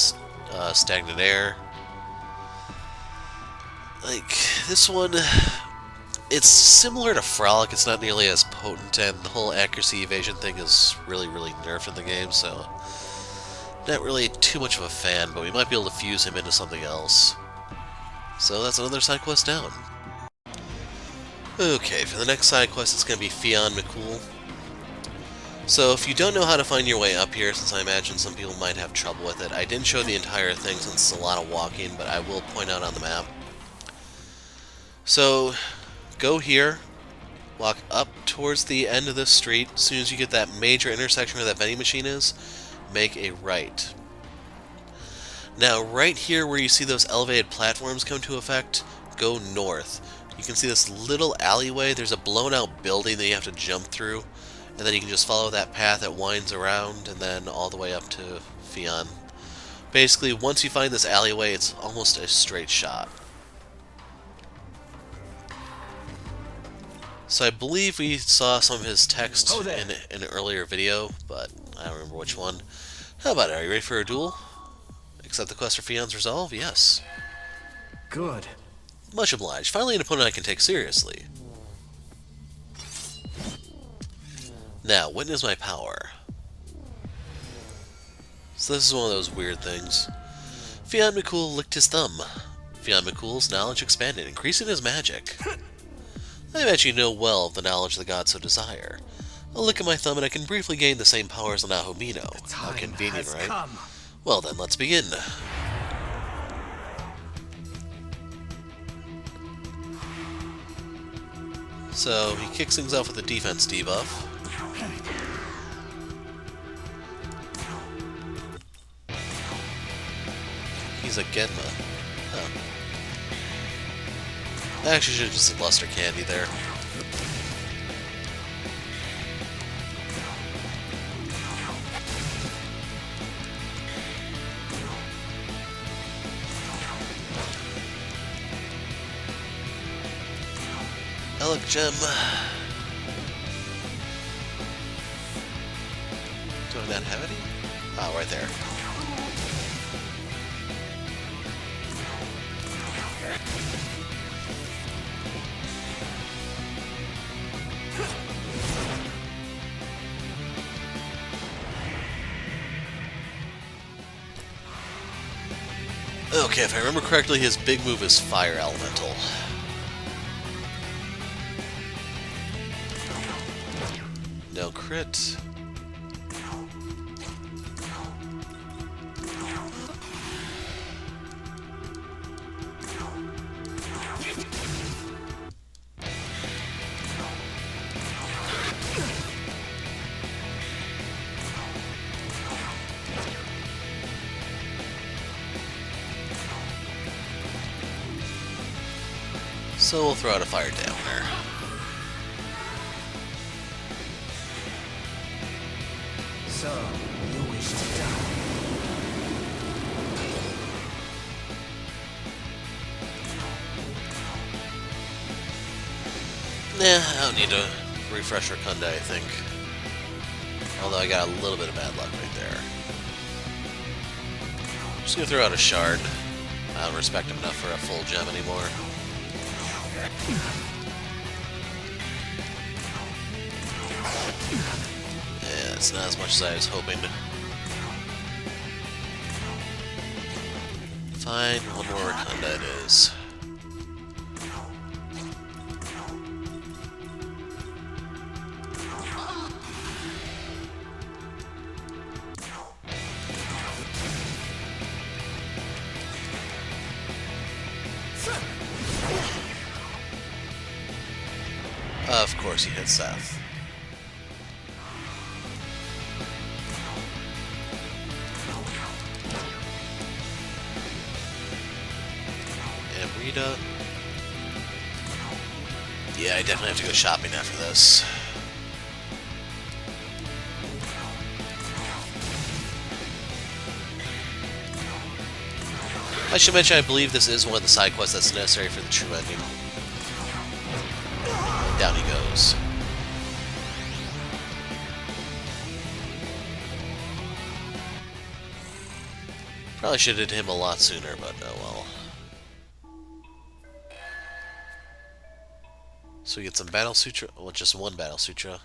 Speaker 1: Stagnant Air. Like, this one, it's similar to Frolic, it's not nearly as potent, and the whole accuracy evasion thing is really, really nerfed in the game, so not really too much of a fan, but we might be able to fuse him into something else. So that's another side quest down. Okay, for the next side quest, it's going to be Fiona Mccool. So if you don't know how to find your way up here, since I imagine some people might have trouble with it, I didn't show the entire thing since it's a lot of walking, but I will point out on the map. So, go here, walk up towards the end of this street. As soon as you get that major intersection where that vending machine is, make a right. Now, right here where you see those elevated platforms come to effect, go north. You can see this little alleyway. There's a blown out building that you have to jump through, and then you can just follow that path that winds around and then all the way up to Fionn. Basically, once you find this alleyway, it's almost a straight shot. So I believe we saw some of his text in an earlier video, but I don't remember which one. How about it? Are you ready for a duel? Accept the quest for Fionn's resolve? Yes.
Speaker 8: Good.
Speaker 1: Much obliged. Finally an opponent I can take seriously. Now, witness my power. So this is one of those weird things. Fiona Mccool licked his thumb. Fiona Mccool's knowledge expanded, increasing his magic. I imagine you know well of the knowledge the gods so desire. I'll lick at my thumb and I can briefly gain the same powers on Ahomino. How convenient, right?
Speaker 8: Come.
Speaker 1: Well then, let's begin. So, he kicks things off with a defense debuff. He's a Genma. Oh. I actually should have just Luster Candy there. Relic Gem. Do I not have any? Oh, right there. Okay, if I remember correctly, his big move is Fire Elemental. No crit. So we'll throw out a Fire Dampener.
Speaker 8: So, you wish to die?
Speaker 1: Nah, I don't need a refresher Kunda, I think. Although I got a little bit of bad luck right there. Just gonna throw out a Shard. I don't respect him enough for a full gem anymore. Yeah, it's not as much as I was hoping. Fine, one more Rakunda it is. Of course, he hit Seth. And Rita. Yeah, I definitely have to go shopping after this. I should mention, I believe this is one of the side quests that's necessary for the true ending. Down he goes. Probably should have hit him a lot sooner, but oh well. So we get some Battle Sutra, well, just one Battle Sutra.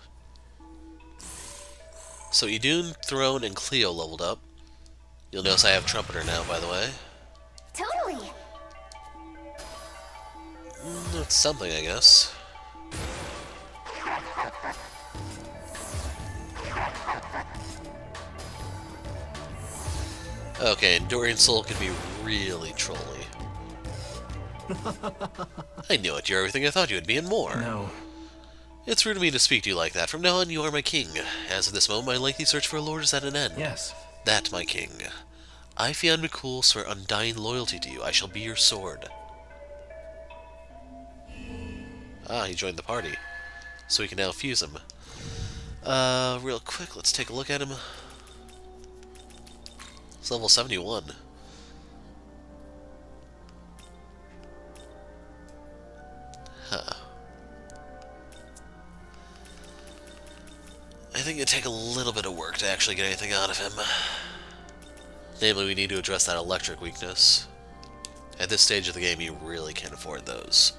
Speaker 1: So Idun, Throne, and Cleo leveled up. You'll notice I have Trumpeter now, by the way.
Speaker 6: Totally.
Speaker 1: That's something, I guess. Okay, Enduring Soul can be really trolly. I knew it. You're everything I thought you would be and more.
Speaker 8: No.
Speaker 1: It's rude of me to speak to you like that. From now on, you are my king. As of this moment, my lengthy search for a lord is at an end.
Speaker 8: Yes.
Speaker 1: That, my king. I, Fiona Mccool, swear undying loyalty to you. I shall be your sword. Ah, he joined the party. So we can now fuse him. Real quick, let's take a look at him. It's level 71. Huh. I think it'd take a little bit of work to actually get anything out of him. Namely, we need to address that electric weakness. At this stage of the game, you really can't afford those.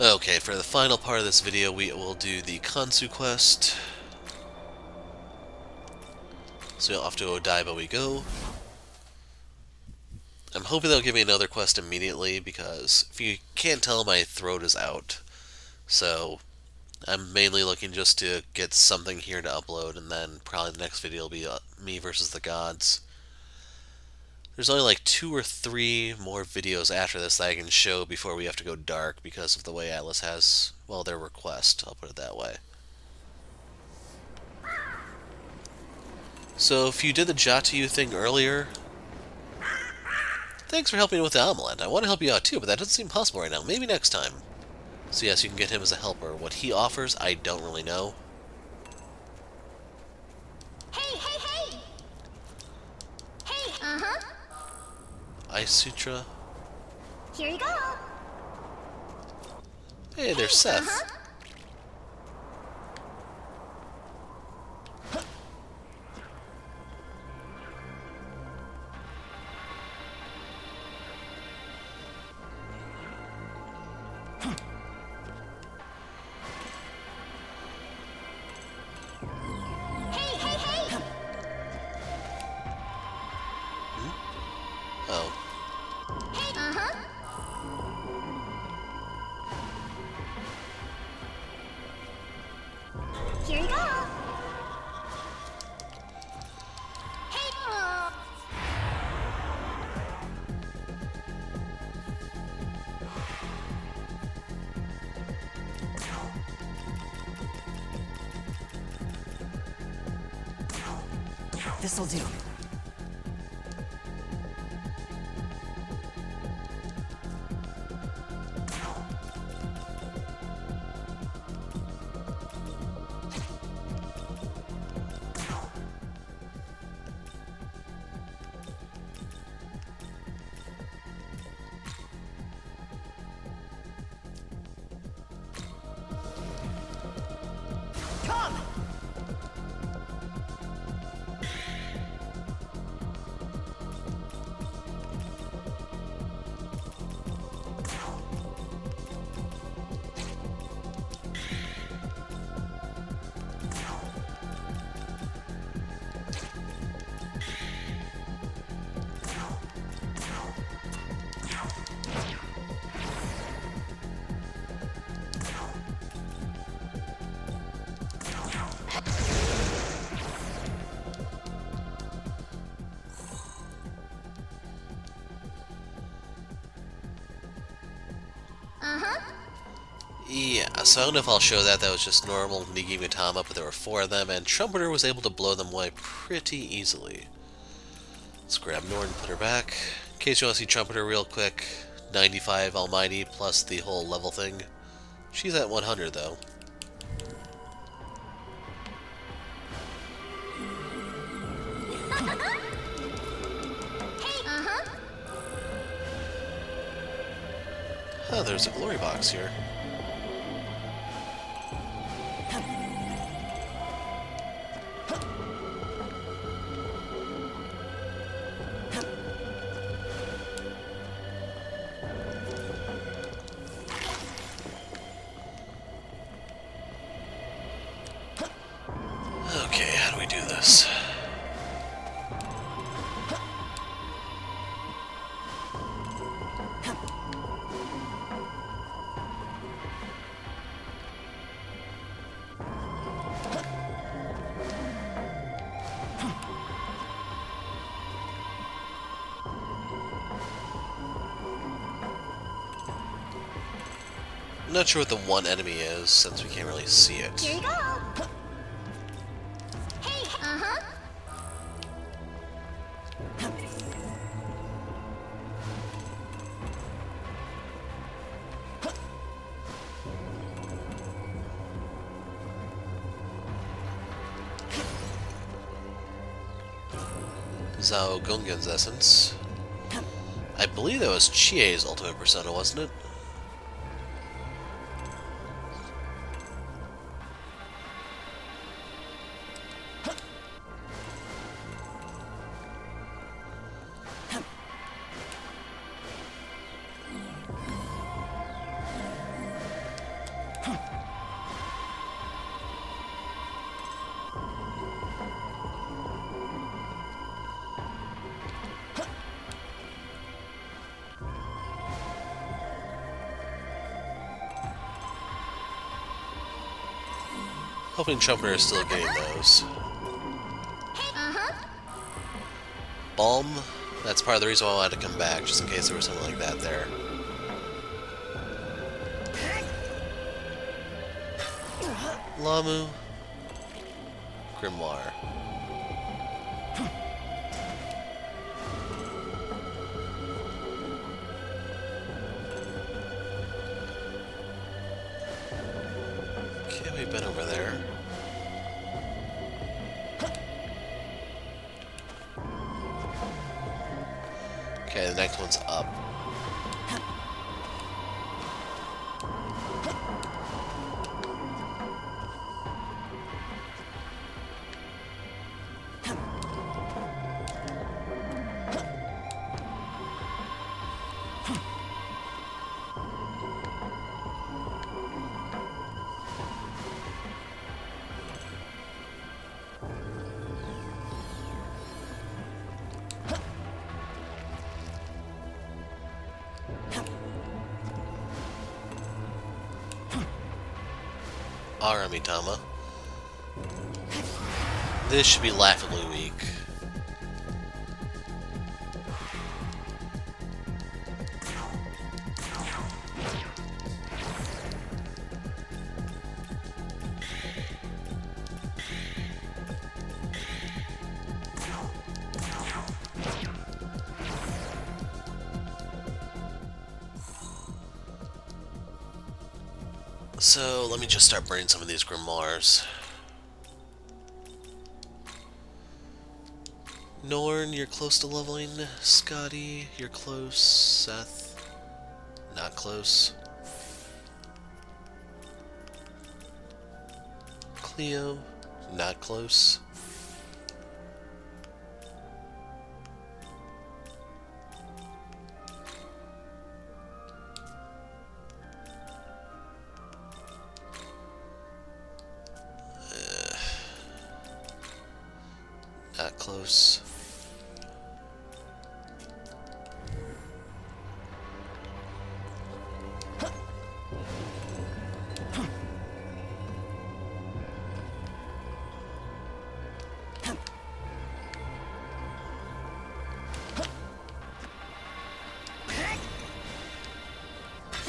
Speaker 1: Okay, for the final part of this video, we will do the Kansu Quest. So off to Odaiba we go. I'm hoping they'll give me another quest immediately, because if you can't tell, my throat is out. So I'm mainly looking just to get something here to upload, and then probably the next video will be me versus the gods. There's only like 2 or 3 more videos after this that I can show before we have to go dark because of the way Atlas has, well, their request, I'll put it that way. So if you did the Jatu thing earlier, thanks for helping with the omelet. I want to help you out too, but that doesn't seem possible right now. Maybe next time. So yes, you can get him as a helper. What he offers, I don't really know.
Speaker 6: Hey, hey, hey! Hey, uh-huh.
Speaker 1: Ice Sutra.
Speaker 6: Here you go.
Speaker 1: Hey, there's Seth.
Speaker 6: Uh-huh. Hey, hey, hey!
Speaker 1: Oh.
Speaker 6: Hey, uh-huh. Here you go. Hey,
Speaker 8: This'll do. Come!
Speaker 1: Yeah, so I don't know if I'll show that. That was just normal Megami Tama, but there were 4 of them, and Trumpeter was able to blow them away pretty easily. Let's grab Norn and put her back. In case you want to see Trumpeter real quick, 95 Almighty plus the whole level thing. She's at 100 though. Oh, there's a glory box here. Okay, how do we do this? I'm not sure what the one enemy is, since we can't really see it.
Speaker 6: Here you go. Hey,
Speaker 1: Zhao Gungan's essence. I believe that was Chie's ultimate persona, wasn't it? Hoping Trumpeter is still getting those. Balm? That's part of the reason why I wanted to come back, just in case there was something like that there. Lamu. Grimoire. Okay, we've been over there. Okay, the next one's up. Aramitama. This should be laughably weak. So, let me just start burning some of these grimoires. Norn, you're close to leveling. Scotty, you're close. Seth, not close. Cleo, not close. Not close.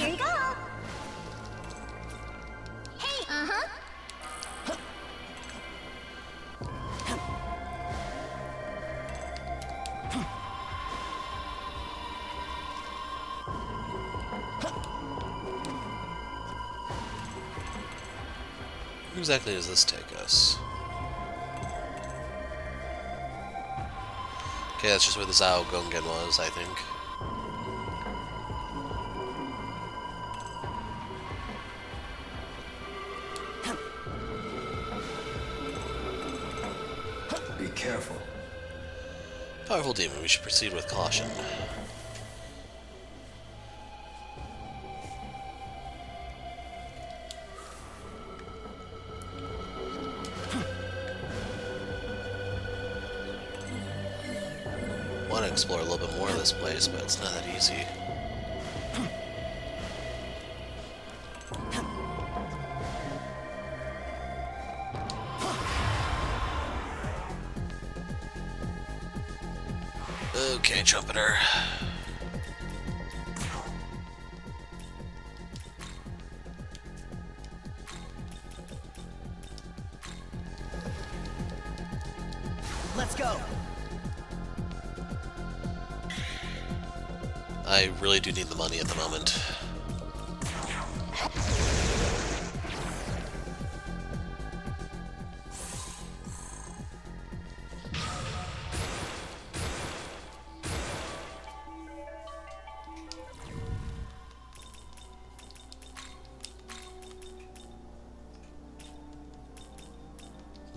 Speaker 6: here you go.
Speaker 1: Where exactly does this take us? Okay, that's just where the Zao Gongen was, I think.
Speaker 4: Be careful.
Speaker 1: Powerful demon, we should proceed with caution. I want to explore a little bit more of this place, but it's not that easy. Okay, Trumpeter.
Speaker 8: Let's go.
Speaker 1: I really do need the money at the moment.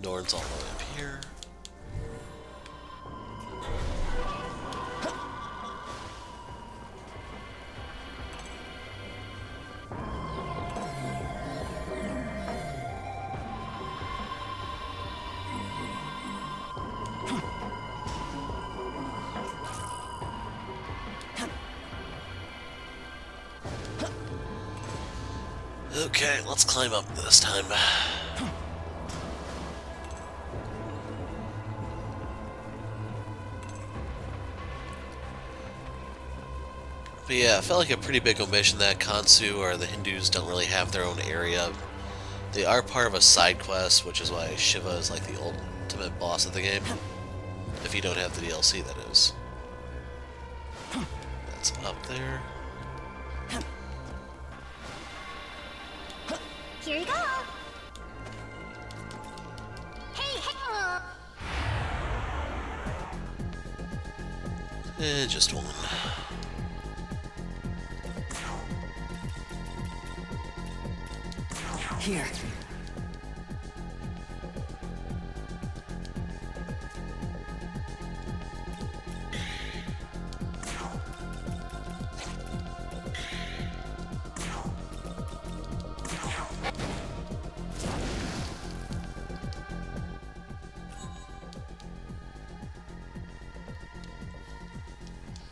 Speaker 1: Norn's all the way up here. Okay, let's climb up this time. But yeah, it felt like a pretty big omission that Khonsu or the Hindus don't really have their own area. They are part of a side quest, which is why Shiva is like the ultimate boss of the game. If you don't have the DLC, that is. That's up there.
Speaker 6: Here you go. Hey, hey.
Speaker 1: Just one.
Speaker 8: Here.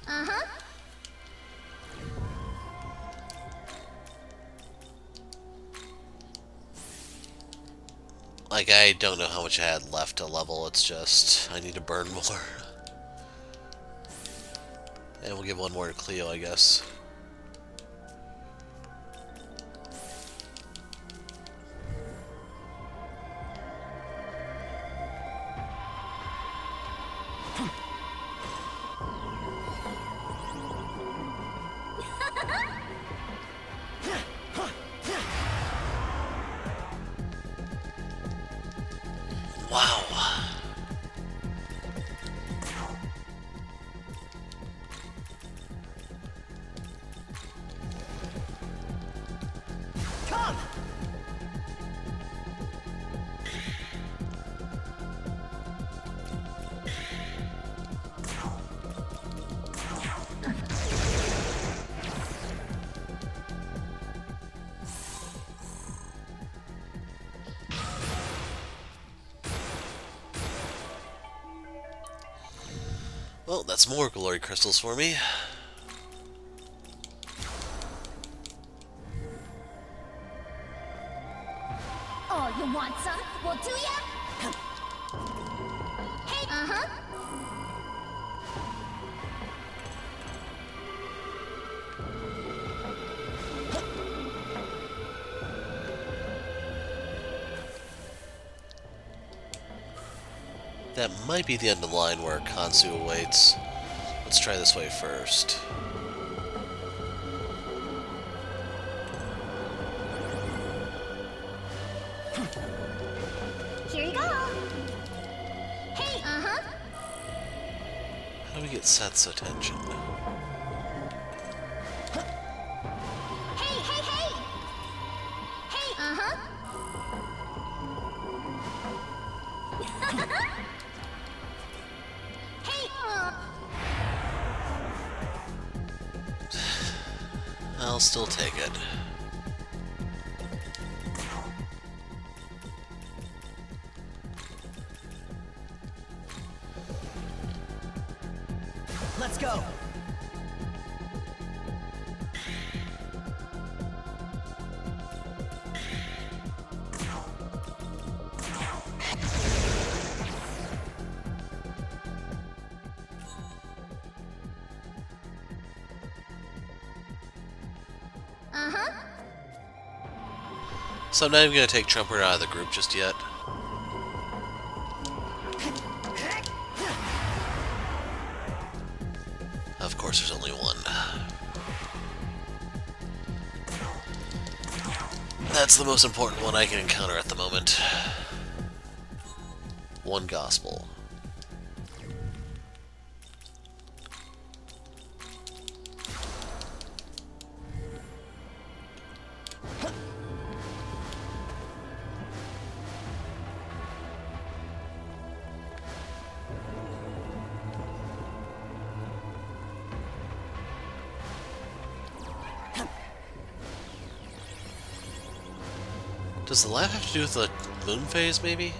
Speaker 6: Uh-huh.
Speaker 1: Like, I don't know how much I had left to level, it's just, I need to burn more. And we'll give one more to Cleo, I guess. Wow.
Speaker 8: Come!
Speaker 1: Well, that's more glory crystals for me.
Speaker 6: Oh, you want some? Well, do ya? Hey, uh-huh.
Speaker 1: That might be the end of the line where Kansu awaits. Let's try this way first.
Speaker 6: Here you go. Hey,
Speaker 1: How do we get Seth's attention?
Speaker 6: Hey, hey, hey. Hey, Hey,
Speaker 1: I'll still take it.
Speaker 8: Let's go.
Speaker 1: So I'm not even going to take Trumpeter out of the group just yet. Of course there's only one. That's the most important one I can encounter at the moment. One gospel. Does the lab have to do with the moon phase, maybe?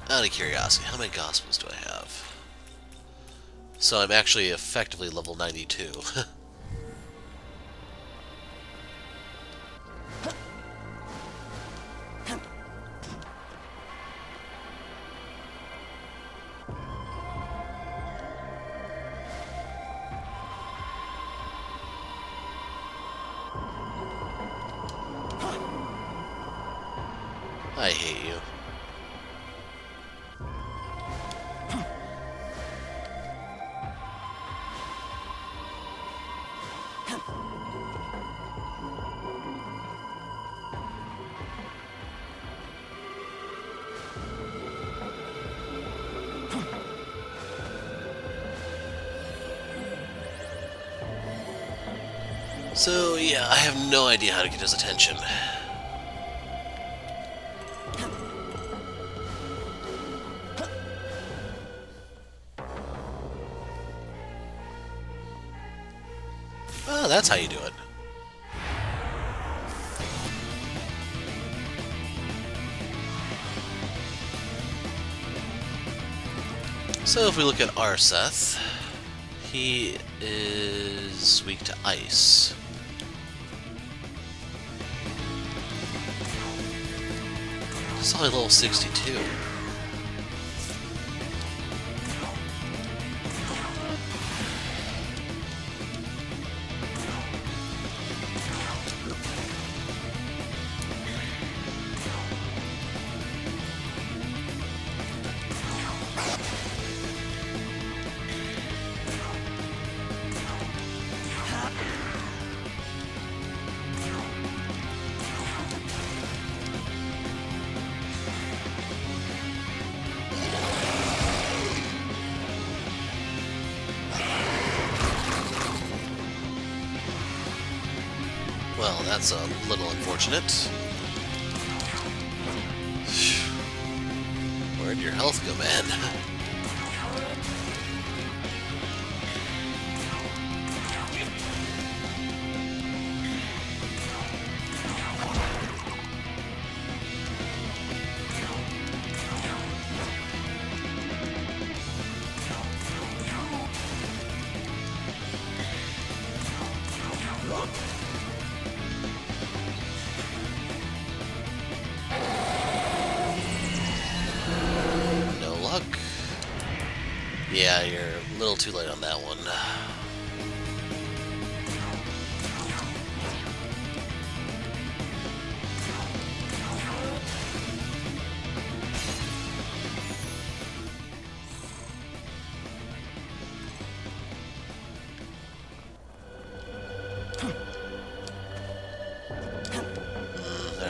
Speaker 1: Out of curiosity, how many gospels do I have? So I'm actually effectively level 92. I hate you. So, yeah, I have no idea how to get his attention. Oh, that's how you do it. So if we look at Arseth, he is weak to ice. He's only level 62. Well, that's a little unfortunate. Where'd your health go, man? Yeah, you're a little too late on that one.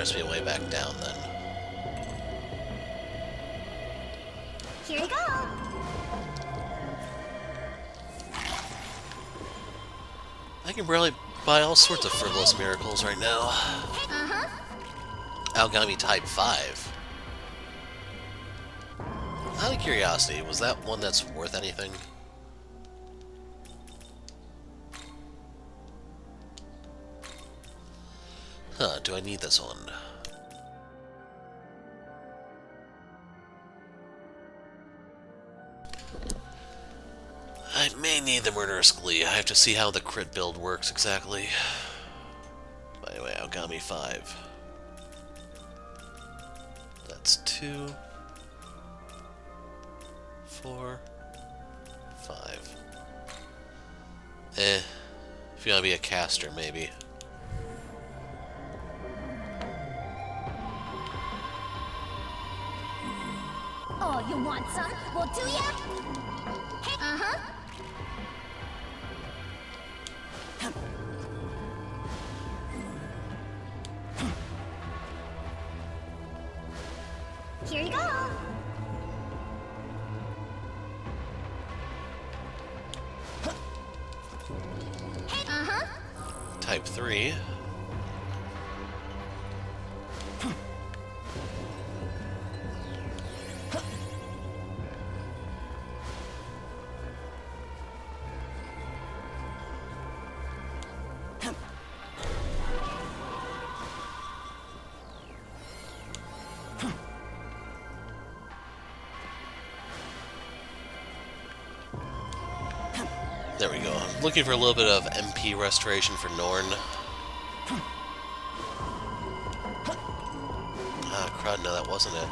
Speaker 1: force me way back down then.
Speaker 6: Here you go.
Speaker 1: I can barely buy all sorts of frivolous miracles right now. Algami Type 5. Out of curiosity, was that one that's worth anything? Huh, do I need this one? I may need the Murderous Glee. I have to see how the crit build works exactly. By the way, Algami 5. That's 2, 4, 5. If you want to be a caster, maybe.
Speaker 6: Oh, you want some? Well, do ya? Here you go.
Speaker 1: Type 3. There we go. I'm looking for a little bit of MP restoration for Norn. Ah, crud, no, that wasn't it.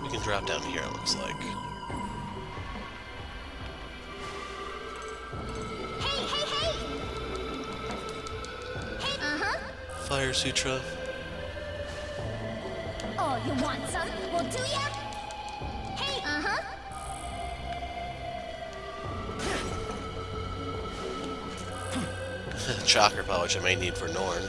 Speaker 1: We can drop down here, it looks like. Fire Sutra.
Speaker 6: Oh, you want some? Well, do ya?
Speaker 1: Chakra Power, which I may need for Norn.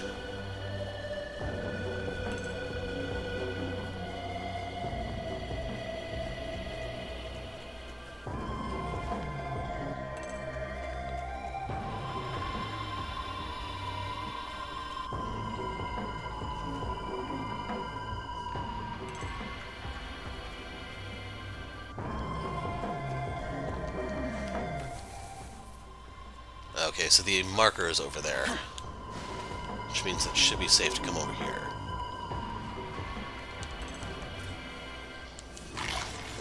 Speaker 1: Okay, so the marker is over there, which means it should be safe to come over here.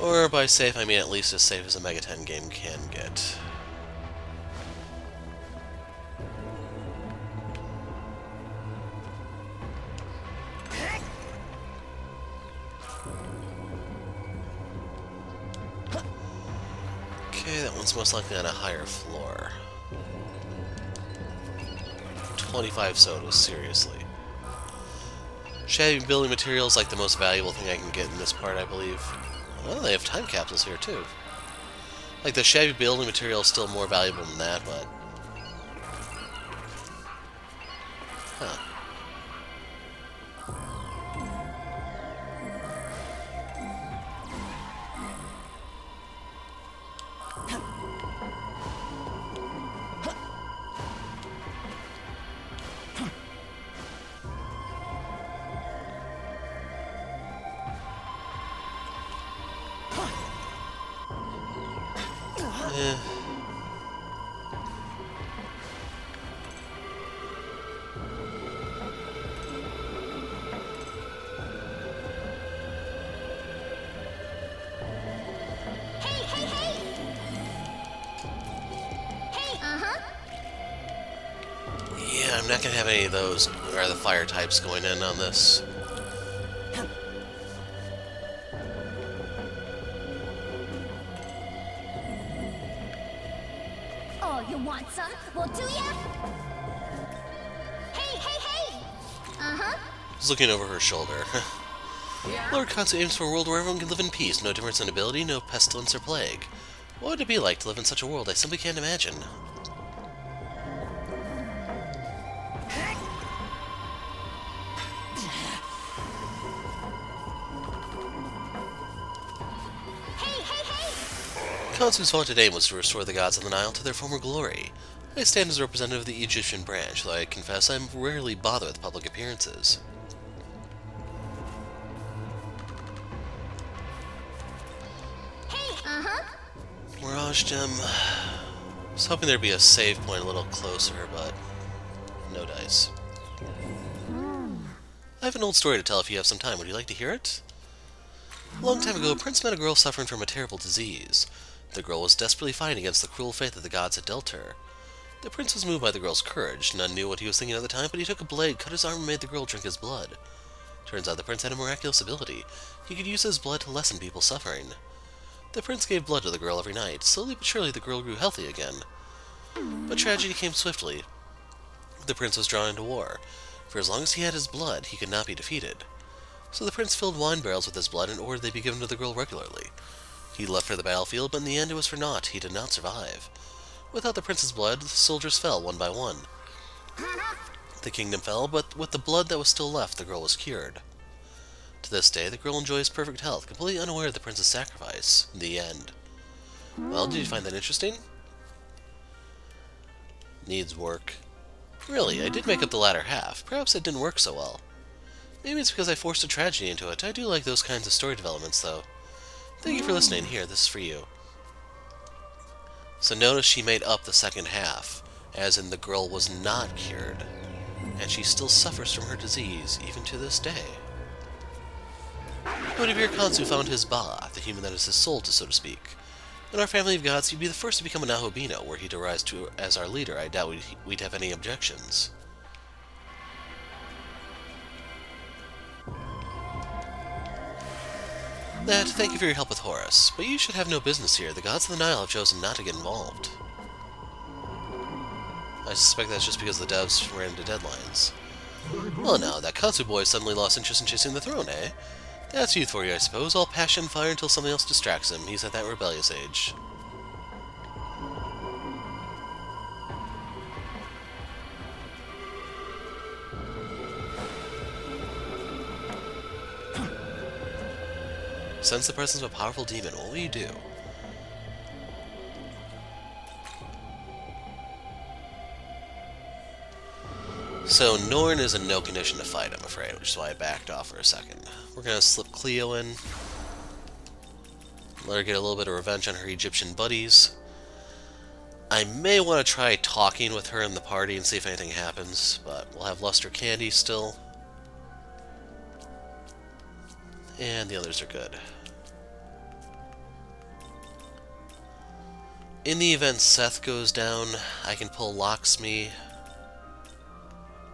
Speaker 1: Or by safe, I mean at least as safe as a Mega 10 game can get. Okay, that one's most likely on a higher floor. 25 sodas, seriously. Shabby building materials like the most valuable thing I can get in this part, I believe. Oh, they have time capsules here, too. Like, the shabby building material is still more valuable than that, but... Huh. Yeah, I'm not gonna have any of those, or the fire types going in on this.
Speaker 6: Oh, you want some? Well, do ya? Hey!
Speaker 1: I was looking over her shoulder. Lord Khonsu aims for a world where everyone can live in peace, no difference in ability, no pestilence or plague. What would it be like to live in such a world? I simply can't imagine. Khonsu's vaunted aim was to restore the gods of the Nile to their former glory. I stand as a representative of the Egyptian branch, though I confess I'm rarely bothered with public appearances. Mirage Gem. I was hoping there'd be a save point a little closer, but no dice. I have an old story to tell if you have some time. Would you like to hear it? A long time ago, a prince met a girl suffering from a terrible disease. The girl was desperately fighting against the cruel fate that the gods had dealt her. The prince was moved by the girl's courage. None knew what he was thinking at the time, but he took a blade, cut his arm, and made the girl drink his blood. Turns out the prince had a miraculous ability. He could use his blood to lessen people's suffering. The prince gave blood to the girl every night. Slowly but surely, the girl grew healthy again. But tragedy came swiftly. The prince was drawn into war. For as long as he had his blood, he could not be defeated. So the prince filled wine barrels with his blood in order they be given to the girl regularly. He left for the battlefield, but in the end it was for naught. He did not survive. Without the prince's blood, the soldiers fell one by one. The kingdom fell, but with the blood that was still left, the girl was cured. To this day, the girl enjoys perfect health, completely unaware of the prince's sacrifice. The end. Well, did you find that interesting? Needs work. Really, I did make up the latter half. Perhaps it didn't work so well. Maybe it's because I forced a tragedy into it. I do like those kinds of story developments, though. Thank you for listening. Here, this is for you. So notice she made up the second half, as in the girl was not cured, and she still suffers from her disease, even to this day. It would appear Khonsu found his Ba, the human that is his soul, so to speak. In our family of gods, he'd be the first to become a Nahobino, were he to rise to as our leader. I doubt we'd have any objections. Thank you for your help with Horus, but you should have no business here. The gods of the Nile have chosen not to get involved. I suspect that's just because the devs ran into deadlines. Well now, that Kansu boy suddenly lost interest in chasing the throne, eh? That's youth for you, I suppose. All passion and fire until something else distracts him. He's at that rebellious age. Sense the presence of a powerful demon. What will you do? So Norn is in no condition to fight, I'm afraid, which is why I backed off for a second. We're gonna slip Cleo in. Let her get a little bit of revenge on her Egyptian buddies. I may want to try talking with her in the party and see if anything happens, but we'll have Luster Candy still. And the others are good. In the event Seth goes down, I can pull Locksmith.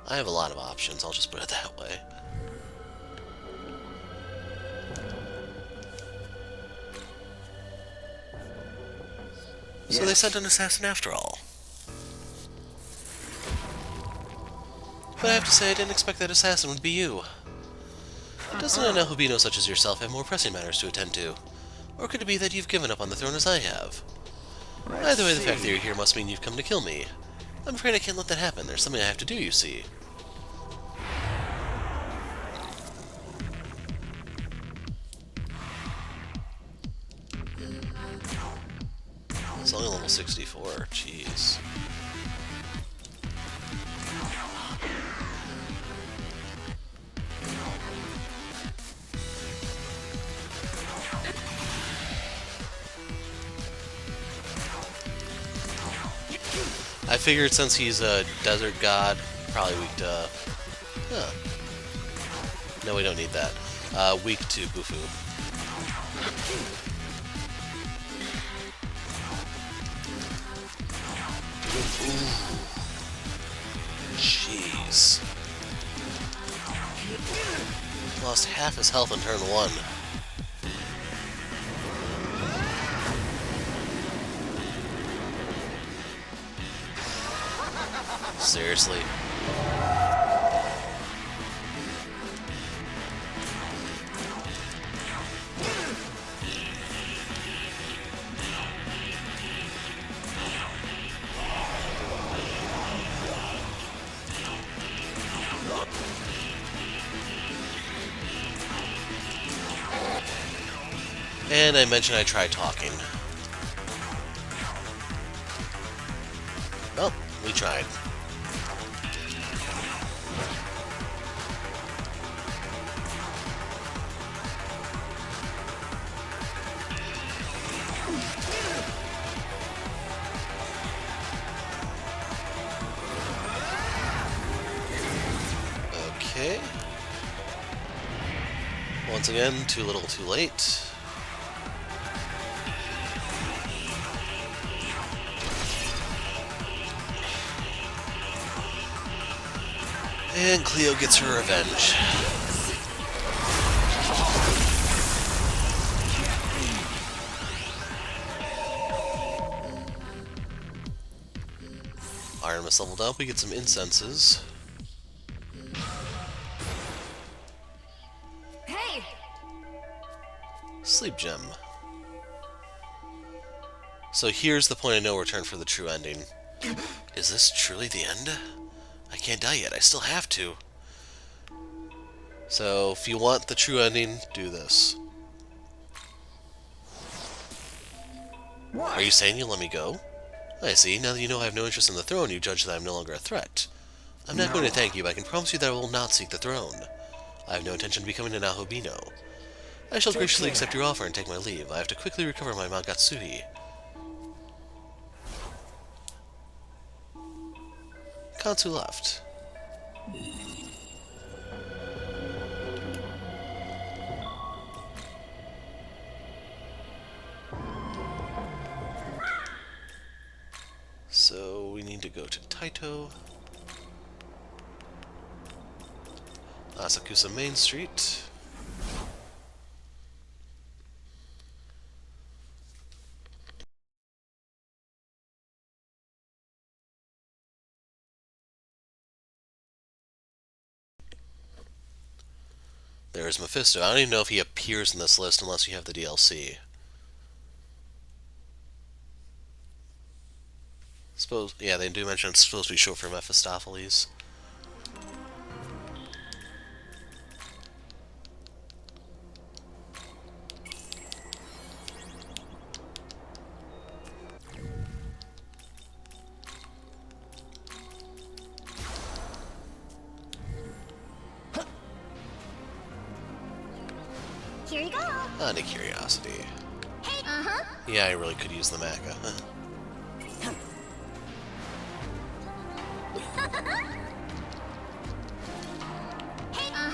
Speaker 1: I have a lot of options, I'll just put it that way. So they sent an assassin after all. But I have to say, I didn't expect that assassin would be you. Doesn't a Nahobino such as yourself have more pressing matters to attend to? Or could it be that you've given up on the throne as I have? Either way, the fact that you're here must mean you've come to kill me. I'm afraid I can't let that happen. There's something I have to do, you see. It's only level 64. Jeez. I figured since he's a desert god, probably weak to... Huh. No, we don't need that. Weak to Bufu. Jeez. Lost half his health in turn 1. Seriously. And I mentioned I tried talking. Well, we tried. Okay. Once again, too little, too late. And Cleo gets her revenge. Artemis leveled up, we get some incenses.
Speaker 6: Hey!
Speaker 1: Sleep gem. So here's the point of no return for the true ending. Is this truly the end? I can't die yet, I still have to. So, if you want the true ending, do this. What? Are you saying you'll let me go? I see, now that you know I have no interest in the throne, you judge that I am no longer a threat. I'm not going to thank you, but I can promise you that I will not seek the throne. I have no intention of becoming an Ahobino. I shall graciously accept your offer and take my leave. I have to quickly recover my Magatsuhi. Kansu left. So we need to go to Taito. Asakusa Main Street. There's Mephisto. I don't even know if he appears in this list unless you have the DLC. Suppose, yeah, they do mention it's supposed to be short for Mephistopheles.
Speaker 6: Here you go.
Speaker 1: Out of curiosity.
Speaker 6: Hey.
Speaker 1: Yeah, I really could use the Maca.
Speaker 6: Hey.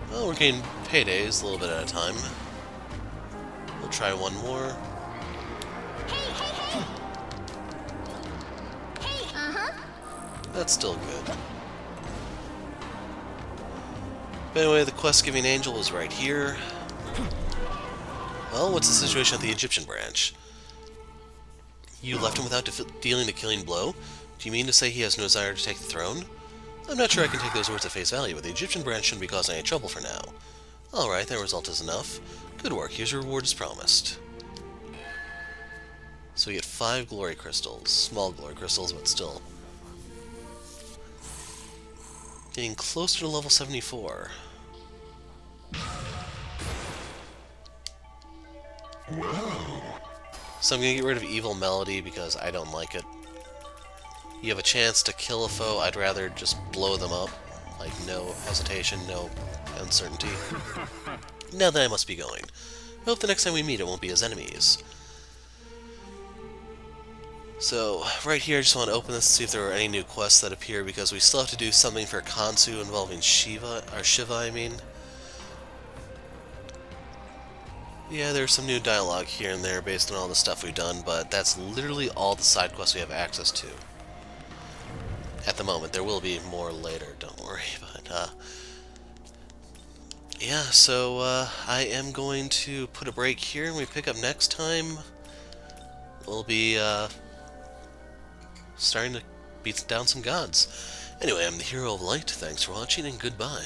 Speaker 1: Well, we're getting paydays a little bit at a time. We'll try one more.
Speaker 6: Hey. Hey.
Speaker 1: That's still good. But anyway, the quest-giving angel is right here. Well, what's the situation at the Egyptian branch? You left him without dealing the killing blow? Do you mean to say he has no desire to take the throne? I'm not sure I can take those words at face value, but the Egyptian branch shouldn't be causing any trouble for now. Alright, that result is enough. Good work, here's your reward as promised. So we get 5 glory crystals. Small glory crystals, but still. Getting closer to level 74.
Speaker 2: Well,
Speaker 1: So I'm gonna get rid of Evil Melody because I don't like it. You have a chance to kill a foe, I'd rather just blow them up. Like, no hesitation, no uncertainty. Now that I must be going. I hope the next time we meet it won't be as enemies. So, right here I just want to open this to see if there are any new quests that appear, because we still have to do something for Khonsu involving Shiva, I mean. Yeah, there's some new dialogue here and there based on all the stuff we've done, but that's literally all the side quests we have access to. At the moment. There will be more later, don't worry, but, yeah, so, I am going to put a break here, and we pick up next time. We'll be, starting to beat down some gods. Anyway, I'm the Hero of Light, thanks for watching, and goodbye.